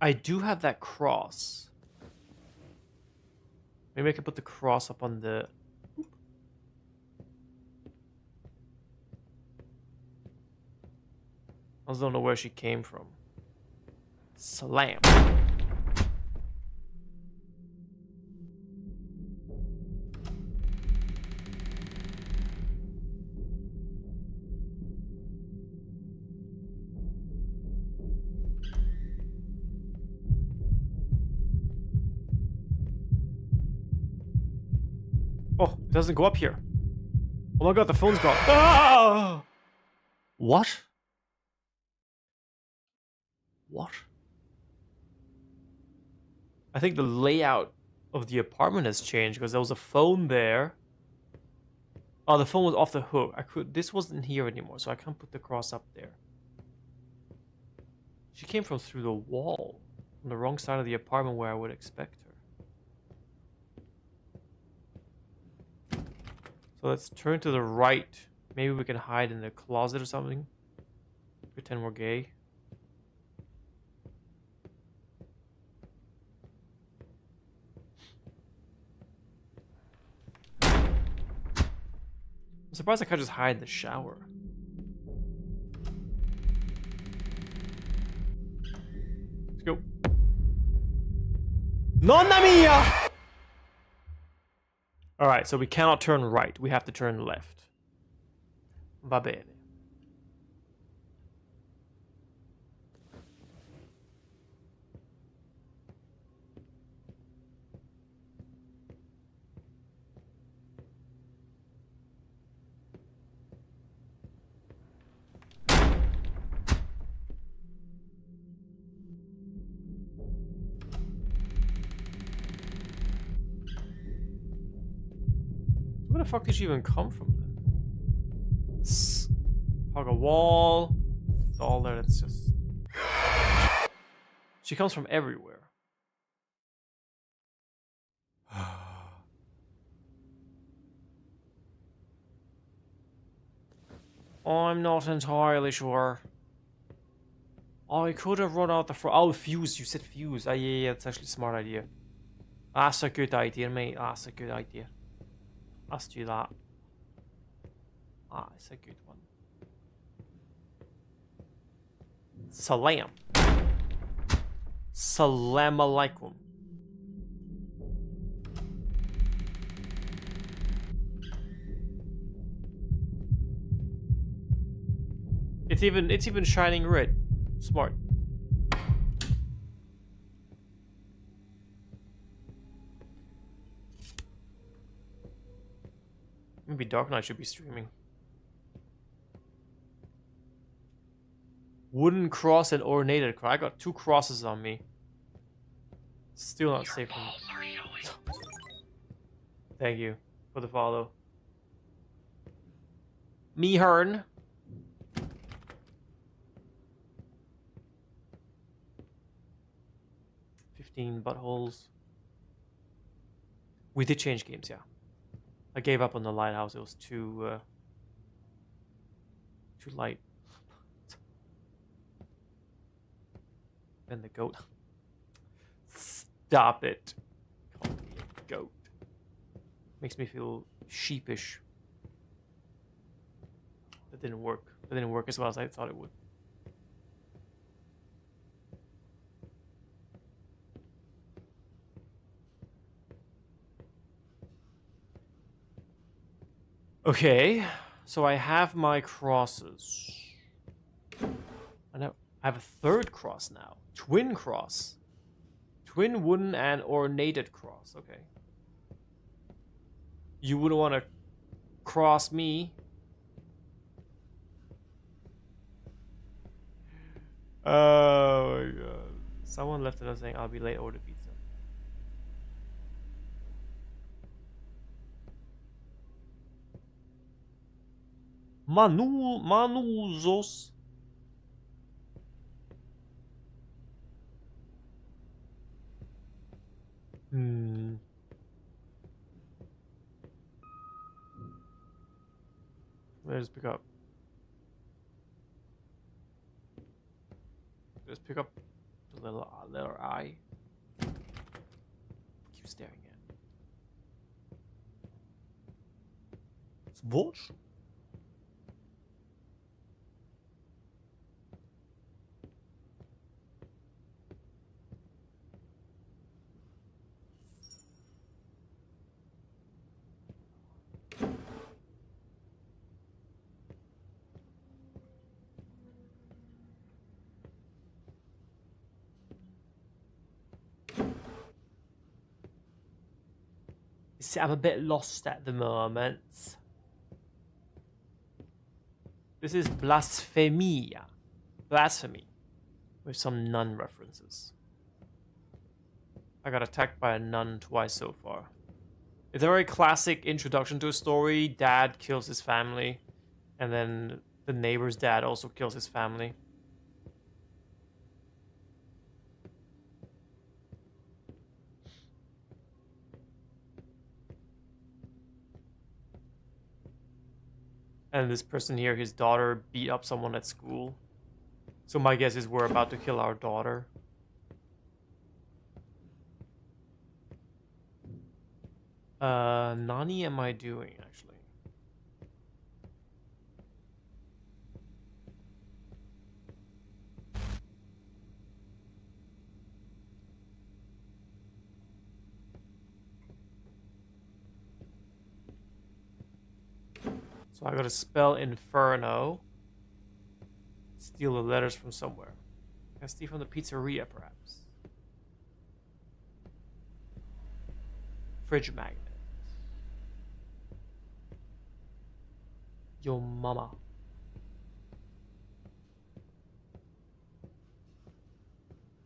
[SPEAKER 1] I do have that cross. Maybe I can put the cross up on the... I just don't know where she came from. Slam. Oh, it doesn't go up here. Oh my god, the phone's gone. Ah! What? What? I think the layout of the apartment has changed because there was a phone there. Oh, the phone was off the hook. This wasn't here anymore, so I can't put the cross up there. She came from through the wall, from the wrong side of the apartment where I would expect her. So let's turn to the right. Maybe we can hide in the closet or something. Pretend we're gay. I'm surprised I can't just hide in the shower. Let's go. Nonna mia! Alright, so we cannot turn right. We have to turn left. Va bene. Where the fuck did she even come from then? This hug a wall. It's all there. It's just. She comes from everywhere. I'm not entirely sure. Oh, I could have run out the front. Oh, fuse. You said fuse. Yeah, that's actually a smart idea. That's a good idea, mate. That's a good idea. Let's do that. Ah, it's a good one. Salam. Salam alaikum. It's even shining red. Smart. Maybe Dark Knight should be streaming. Wooden cross and ornated cross. I got 2 crosses on me. Still not safe for me. Thank you for the follow. Me Hearn. Buttholes. We did change games, yeah. I gave up on the lighthouse. It was too light. And the goat. Stop it. Call me a goat. Makes me feel sheepish. That didn't work. That didn't work as well as I thought it would. Okay, so I have my crosses. I have a 3rd cross now. Twin cross. Twin wooden and ornated cross. Okay. You wouldn't want to cross me. Oh my god. Someone left a note saying I'll be late, order pizza. Manuzos. Let's pick up. Let's pick up the little eye. Keep staring at. It's watch. See, I'm a bit lost at the moment. This is blasphemia. Blasphemy. With some nun references. I got attacked by a nun twice so far. It's a very classic introduction to a story. Dad kills his family, and then the neighbor's dad also kills his family. And this person here, his daughter beat up someone at school. So my guess is we're about to kill our daughter. Nani am I doing, actually? So I gotta spell Inferno. Steal the letters from somewhere. Can I steal from the pizzeria, perhaps? Fridge magnet. Yo mama.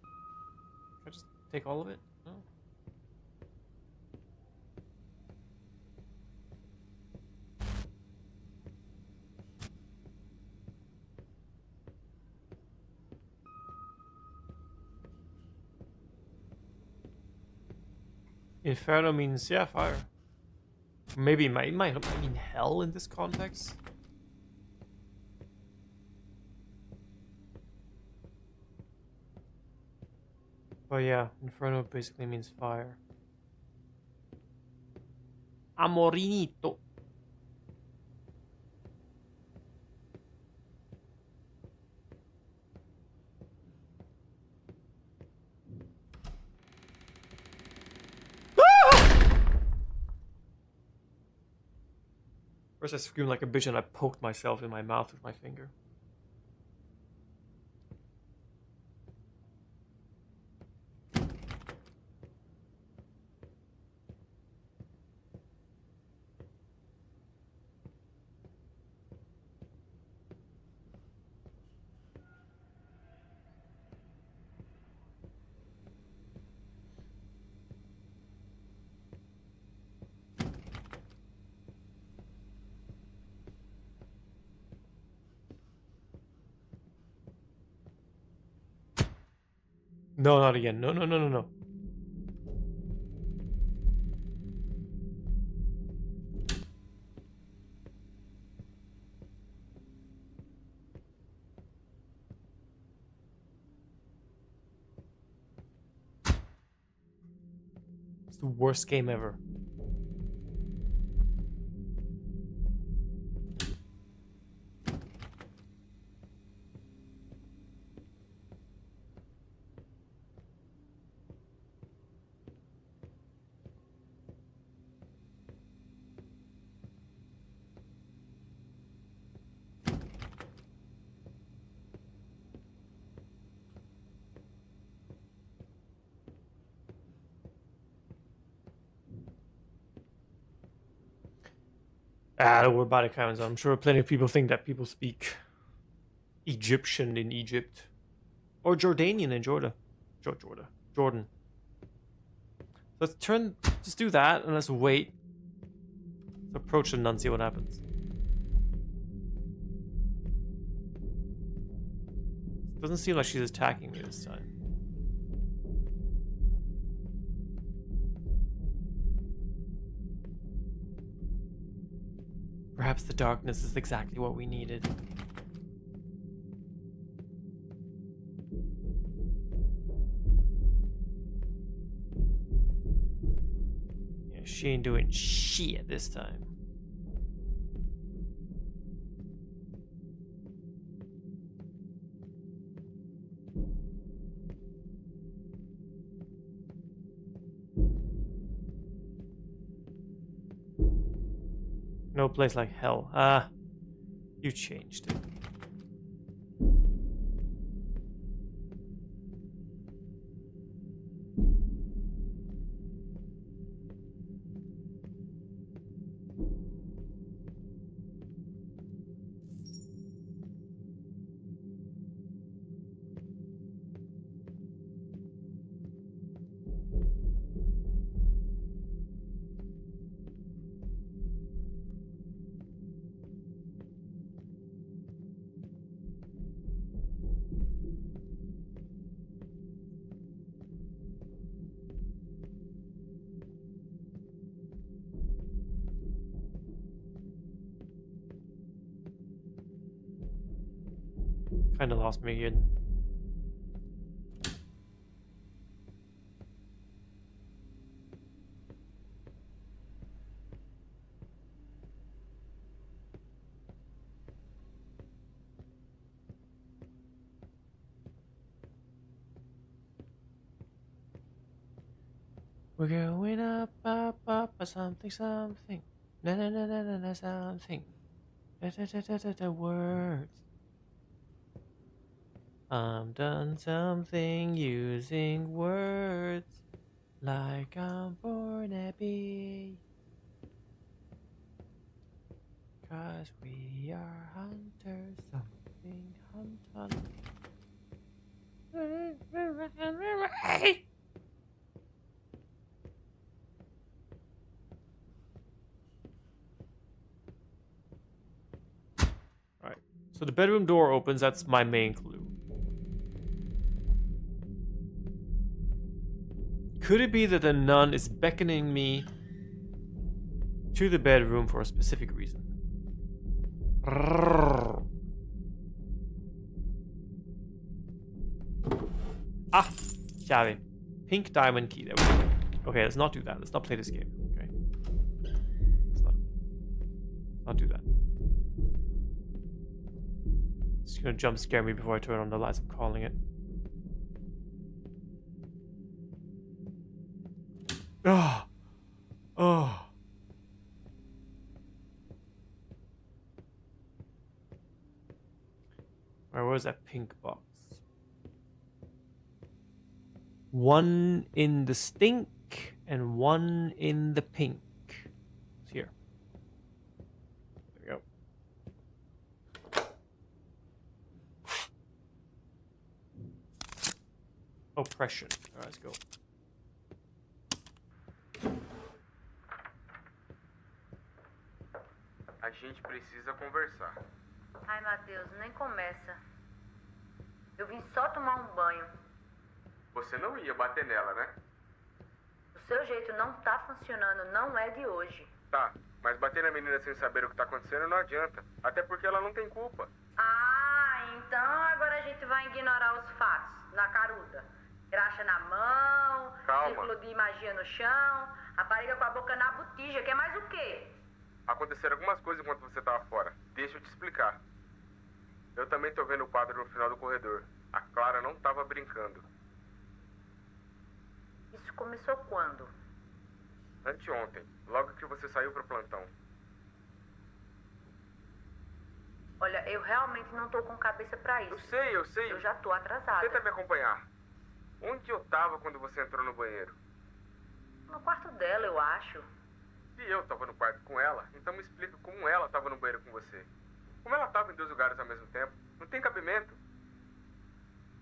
[SPEAKER 1] Can I just take all of it? No? Inferno means, yeah, fire. Maybe it might mean hell in this context. But yeah, Inferno basically means fire. Amorinito. First I screamed like a bitch and I poked myself in my mouth with my finger. No, not again. No, no, no, no, no. It's the worst game ever. Ah, don't worry about it, Kevin. I'm sure plenty of people think that people speak Egyptian in Egypt. Or Jordanian in Jordan. Let's just do that and let's wait. Let's approach the nun, see what happens. Doesn't seem like she's attacking me this time. Perhaps the darkness is exactly what we needed. Yeah, she ain't doing shit this time. No place like hell. Ah, you changed it. Kinda lost me again. We're going up, up, up, something, something. Na na na na na na something. Da da da da da da words. I'm done something using words like I'm born to be. 'Cause we are hunters, something hunt. Alright, so the bedroom door opens, that's my main clue. Could it be that the nun is beckoning me to the bedroom for a specific reason? Ah, chiave. Pink diamond key. There we go. Okay, let's not do that. Let's not play this game. Okay. Let's not do that. It's gonna jump scare me before I turn on the lights. I'm calling it. Oh. Oh. Where was that pink box? One in the stink and one in the pink. It's here. There we go. Oppression. All right, let's go.
[SPEAKER 5] A gente precisa conversar.
[SPEAKER 7] Ai, Matheus, nem começa. Eu vim só tomar um banho.
[SPEAKER 5] Você não ia bater nela, né?
[SPEAKER 7] O seu jeito não tá funcionando, não é de hoje.
[SPEAKER 5] Tá, mas bater na menina sem saber o que tá acontecendo não adianta. Até porque ela não tem culpa.
[SPEAKER 7] Ah, então agora a gente vai ignorar os fatos, na caruda. Graxa na mão,
[SPEAKER 5] Calma.
[SPEAKER 7] círculo de magia no chão, rapariga com a boca na botija, quer mais o quê?
[SPEAKER 5] Aconteceram algumas coisas enquanto você tava fora. Deixa eu te explicar. Eu também tô vendo o quadro no final do corredor. A Clara não tava brincando.
[SPEAKER 7] Isso começou quando?
[SPEAKER 5] Anteontem, logo que você saiu pro plantão.
[SPEAKER 7] Olha, eu realmente não tô com cabeça pra isso.
[SPEAKER 5] Eu sei.
[SPEAKER 7] Eu já tô atrasada.
[SPEAKER 5] Tenta me acompanhar. Onde eu tava quando você entrou no banheiro?
[SPEAKER 7] No quarto dela, eu acho.
[SPEAKER 5] Se eu tava no quarto com ela, então me explica como ela tava no banheiro com você. Como ela tava em dois lugares ao mesmo tempo? Não tem cabimento.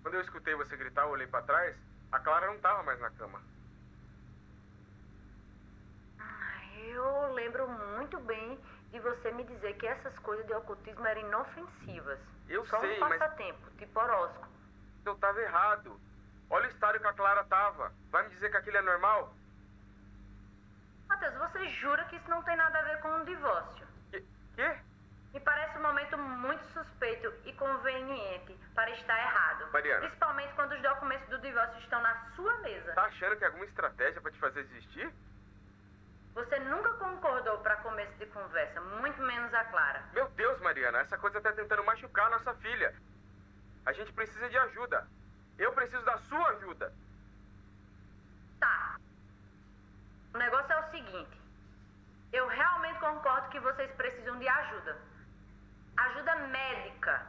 [SPEAKER 5] Quando eu escutei você gritar, eu olhei pra trás, a Clara não tava mais na cama.
[SPEAKER 7] Eu lembro muito bem de você me dizer que essas coisas de ocultismo eram inofensivas.
[SPEAKER 5] Eu
[SPEAKER 7] Só
[SPEAKER 5] sei,
[SPEAKER 7] um
[SPEAKER 5] mas
[SPEAKER 7] passatempo, tipo horóscopo.
[SPEAKER 5] eu tava errado. Olha o estado que a Clara tava. Vai me dizer que aquilo é normal?
[SPEAKER 7] Matheus, você jura que isso não tem nada a ver com um divórcio?
[SPEAKER 5] Quê?
[SPEAKER 7] Me parece um momento muito suspeito e conveniente para estar errado.
[SPEAKER 5] Mariana.
[SPEAKER 7] Principalmente quando os documentos do divórcio estão na sua mesa.
[SPEAKER 5] Tá achando que é alguma estratégia pra te fazer desistir?
[SPEAKER 7] Você nunca concordou para começo de conversa, muito menos a Clara.
[SPEAKER 5] Meu Deus, Mariana, essa coisa tá tentando machucar a nossa filha. A gente precisa de ajuda. Eu preciso da sua ajuda.
[SPEAKER 7] Tá. O negócio é o seguinte. Eu realmente concordo que vocês precisam de ajuda. Ajuda médica.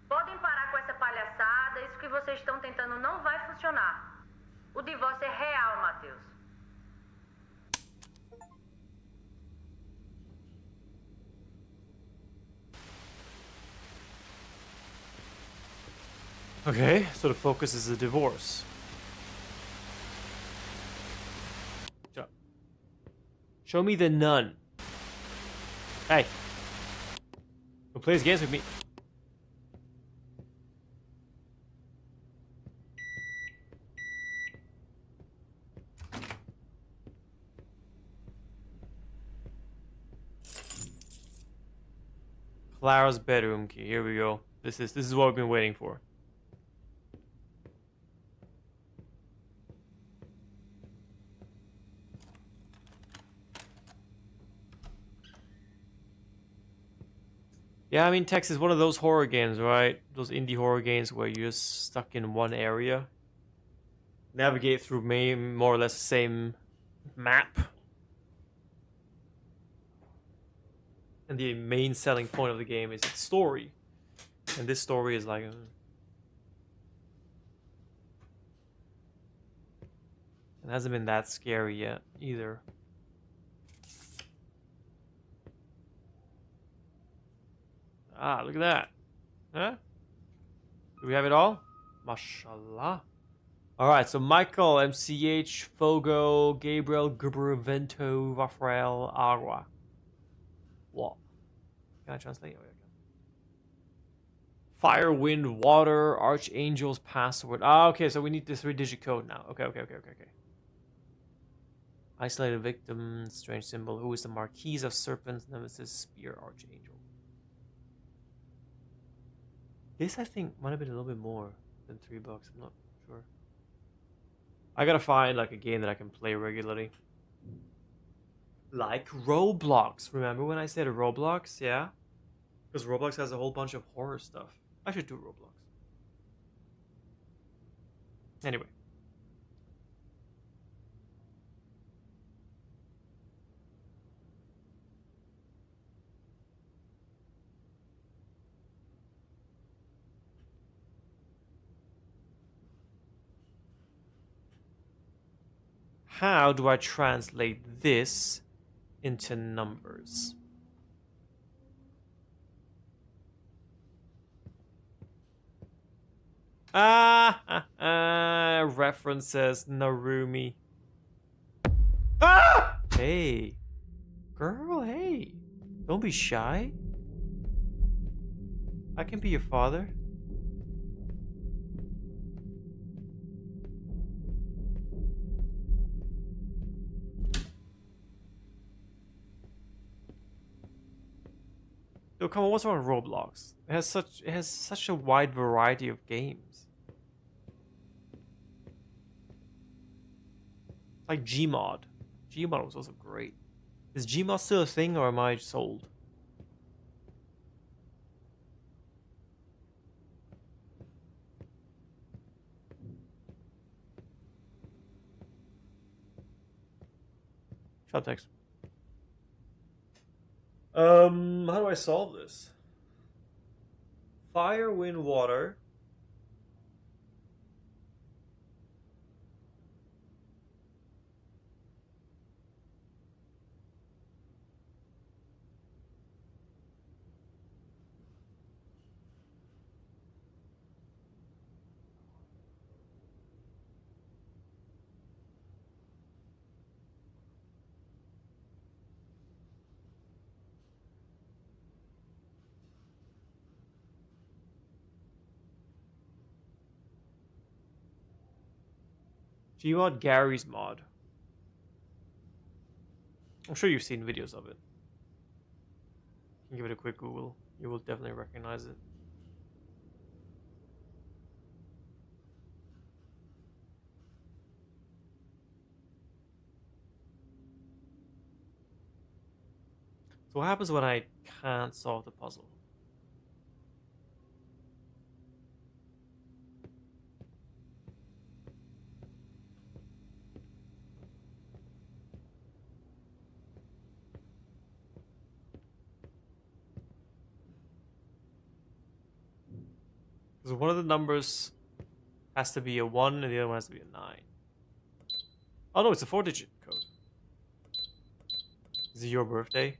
[SPEAKER 7] Podem parar com essa palhaçada. Isso que vocês estão tentando não vai funcionar. O divórcio é real, Matheus.
[SPEAKER 1] Okay, so the focus is the divorce. Show me the nun. Hey. Who plays games with me? Clara's bedroom key. Here we go. This is what we've been waiting for. Yeah, I mean, Tex is one of those horror games, right? Those indie horror games where you're just stuck in one area. Navigate through more or less the same map. And the main selling point of the game is its story. And this story is like... it hasn't been that scary yet, either. Ah, look at that. Huh? Do we have it all? Mashallah. Alright, so Michael, MCH, Fogo, Gabriel, Gerber, Vento, Rafael, Agua. What? Can I translate? Oh, yeah, I can. Fire, wind, water, Archangel's password. Ah, okay, so we need this 3-digit code now. Okay. Isolated victim, strange symbol. Who is the Marquise of Serpents, Nemesis, Spear, Archangel? This, I think, might have been a little bit more than $3. I'm not sure. I gotta find like a game that I can play regularly. Like Roblox. Remember when I said Roblox? Yeah? Because Roblox has a whole bunch of horror stuff. I should do Roblox. Anyway. How do I translate this into numbers? References Narumi. Ah! Hey. Girl, hey. Don't be shy. I can be your father. Yo, come on, what's wrong with Roblox? It has such a wide variety of games. Like Gmod. Gmod was also great. Is Gmod still a thing, or am I sold? Shut up, text. How do I solve this? Fire, wind, water. Gmod Gary's mod. I'm sure you've seen videos of it. You can give it a quick Google. You will definitely recognize it. So what happens when I can't solve the puzzle? Because one of the numbers has to be a 1 and the other one has to be a 9. Oh no, it's a 4-digit code. Is it your birthday?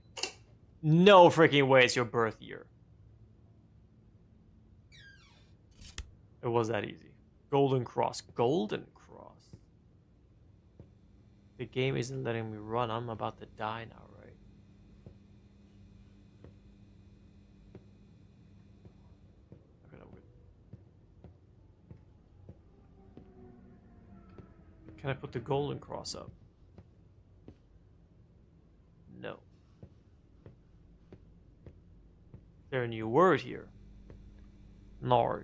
[SPEAKER 1] No freaking way it's your birth year. It was that easy. Golden Cross. Golden Cross. The game isn't letting me run. I'm about to die now, right? Okay, I'm good. Can I put the Golden Cross up? No. Is there a new word here? No.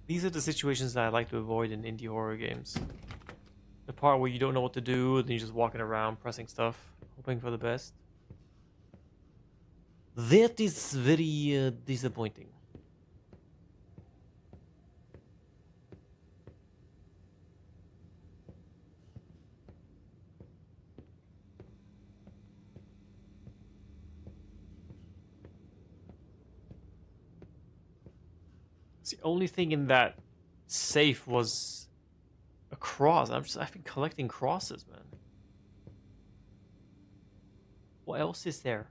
[SPEAKER 1] These are the situations that I like to avoid in indie horror games. The part where you don't know what to do, and you're just walking around pressing stuff, hoping for the best. That is very disappointing. It's the only thing in that safe was a cross. I've been collecting crosses, man. What else is there?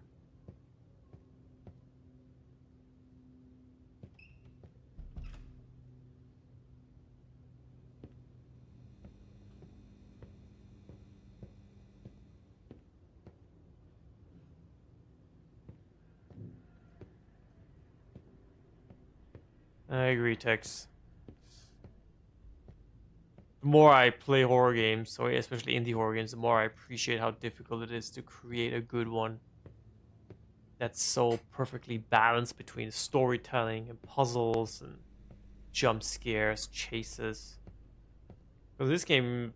[SPEAKER 1] I agree, Tex. The more I play horror games, so especially indie horror games, the more I appreciate how difficult it is to create a good one that's so perfectly balanced between storytelling and puzzles and jump scares, chases. Because this game,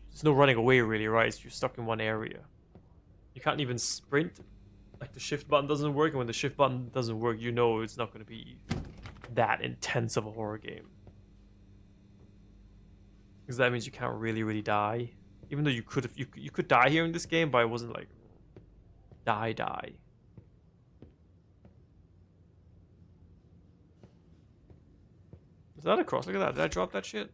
[SPEAKER 1] there's no running away really, right? You're stuck in one area. You can't even sprint. Like the shift button doesn't work, and when the shift button doesn't work, you know it's not going to be that intense of a horror game. Because that means you can't really die. Even though you could die here in this game, but it wasn't like die. Is that a cross? Look at that. Did I drop that shit?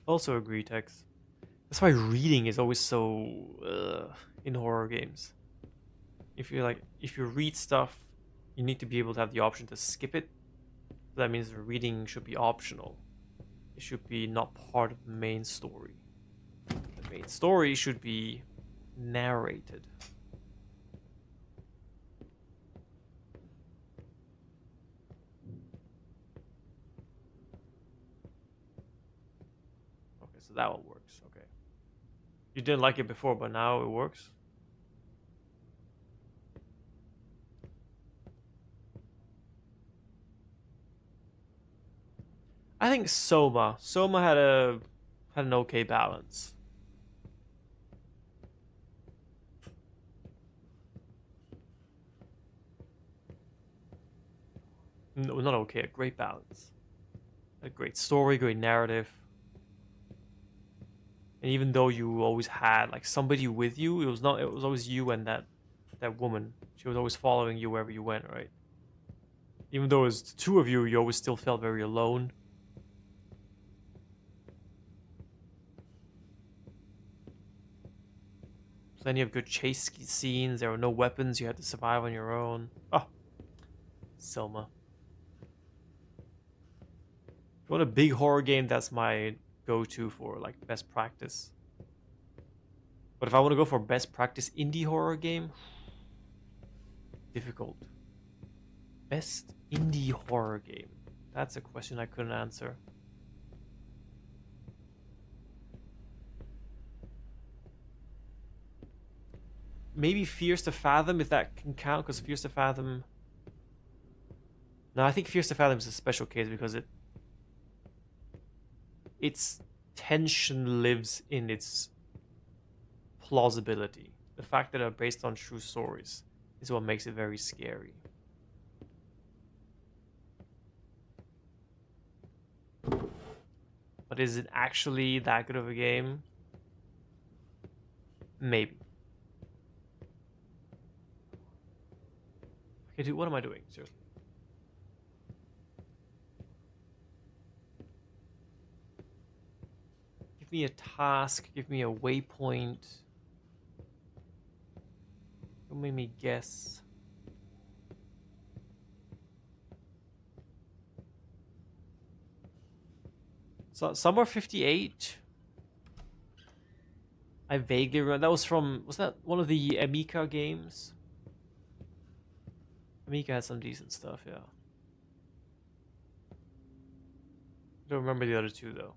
[SPEAKER 1] Also agree, Tex. That's why reading is always so in horror games. If you read stuff, you need to be able to have the option to skip it. That means the reading should be optional. It should be not part of the main story. The main story should be narrated. Okay, so that one works. Okay. You didn't like it before, but now it works. I think Soma had an okay balance. No, not okay, a great balance. A great story, great narrative. And even though you always had like somebody with you, it was always you and that woman. She was always following you wherever you went, right? Even though it was the two of you, you always still felt very alone. Plenty of good chase scenes. There were no weapons. You had to survive on your own. Oh, Selma. If you want a big horror game, that's my go-to for like best practice. But if I want to go for best practice indie horror game, difficult. Best indie horror game. That's a question I couldn't answer. maybe Fierce to Fathom, if that can count, because Fierce to Fathom... No, I think Fierce to Fathom is a special case because its tension lives in its plausibility. The fact that they're based on true stories is what makes it very scary. But is it actually that good of a game? Maybe. Okay, dude, what am I doing? Seriously. Give me a task, give me a waypoint. Don't make me guess. So somewhere 58. I vaguely remember that was that one of the Amica games? Amica had some decent stuff, yeah. I don't remember the other two though.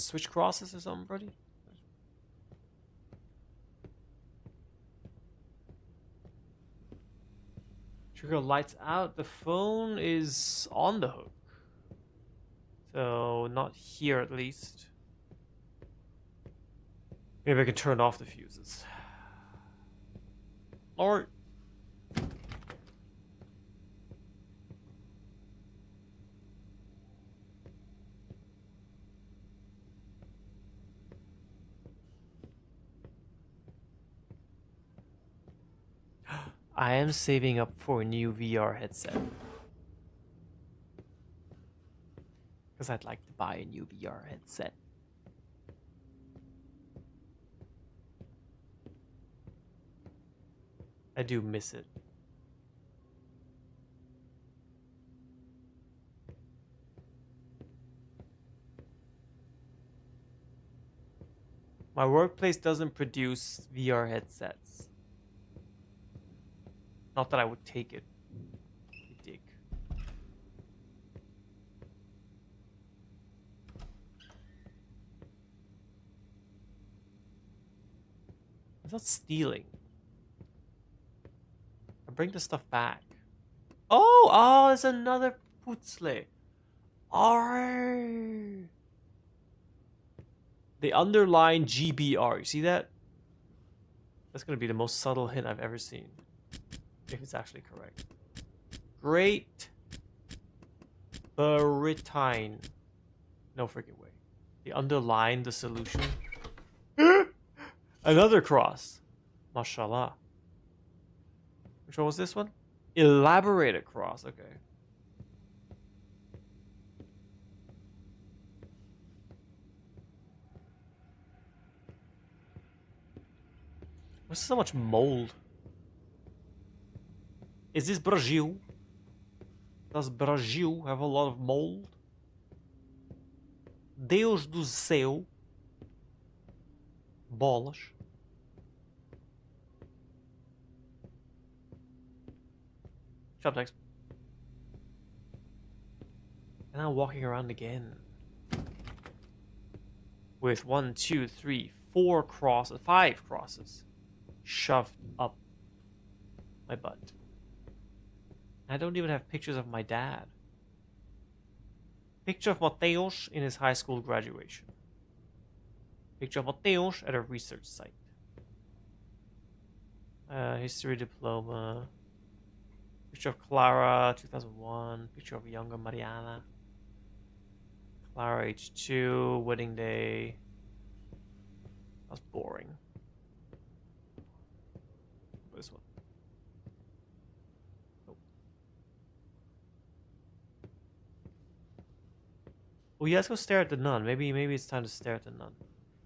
[SPEAKER 1] Switch crosses or something, buddy? Trigger lights out. The phone is on the hook. So, not here at least. Maybe I can turn off the fuses. Or... I am saving up for a new VR headset. Because I'd like to buy a new VR headset. I do miss it. My workplace doesn't produce VR headsets. Not that I would take it. You dick. It's not stealing. I bring the stuff back. Oh, there's another putzle. R. The underlined GBR. You see that? That's gonna be the most subtle hint I've ever seen. If it's actually correct. Great Britain. No freaking way. The underline, the solution. Another cross. Mashallah. Which one was this one? Elaborated cross. Okay. What's so much mold? Is this Brazil? Does Brazil have a lot of mold? Deus do céu. Bolas. Shut up, next. And I'm walking around again. With 1, 2, 3, 4 crosses, 5 crosses shoved up my butt. I don't even have pictures of my dad. Picture of Mateus in his high school graduation. Picture of Mateus at a research site. History diploma. Picture of Clara, 2001. Picture of younger Mariana. Clara, age 2. Wedding day. That's boring. This one. Oh yeah, let's go stare at the nun. Maybe it's time to stare at the nun.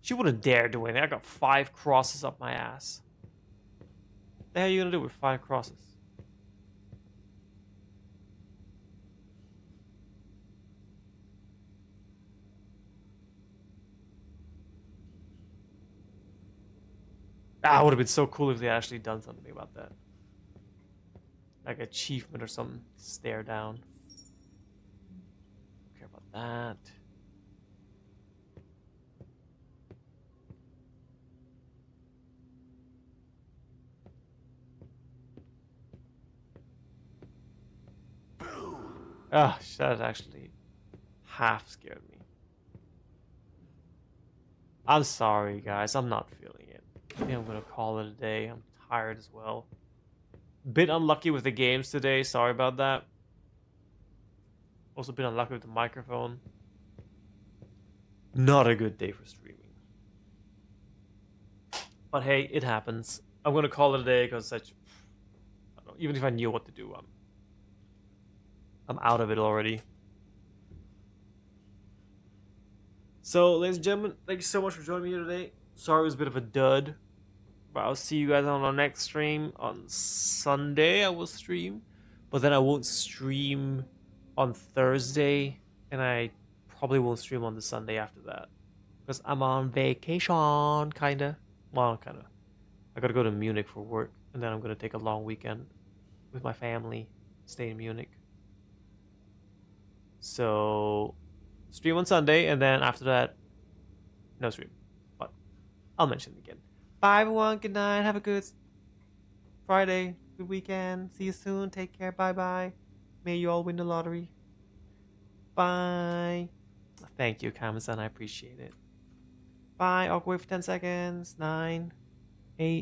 [SPEAKER 1] She wouldn't dare do anything. I got 5 crosses up my ass. What the hell are you gonna do with 5 crosses? Ah, it would have been so cool if they actually done something about that. Like achievement or something. Stare down. Don't care about that. Ah, that actually half scared me. I'm sorry, guys. I'm not feeling it. I think I'm gonna call it a day. I'm tired as well. Bit unlucky with the games today. Sorry about that. Also been unlucky with the microphone. Not a good day for streaming. But hey, it happens. I'm gonna call it a day because even if I knew what to do, I'm out of it already. So, ladies and gentlemen, thank you so much for joining me here today. Sorry it was a bit of a dud. But I'll see you guys on our next stream. On Sunday, I will stream. But then I won't stream on Thursday. And I probably won't stream on the Sunday after that. Because I'm on vacation, kinda. Well, kinda. I gotta go to Munich for work. And then I'm gonna take a long weekend with my family. Stay in Munich. So, stream on Sunday. And then after that, no stream. But I'll mention it again. Bye, everyone. Good night. Have a good Friday. Good weekend. See you soon. Take care. Bye-bye. May you all win the lottery. Bye. Thank you, Kama-san. I appreciate it. Bye. I'll wait for 10 seconds. 9, 8.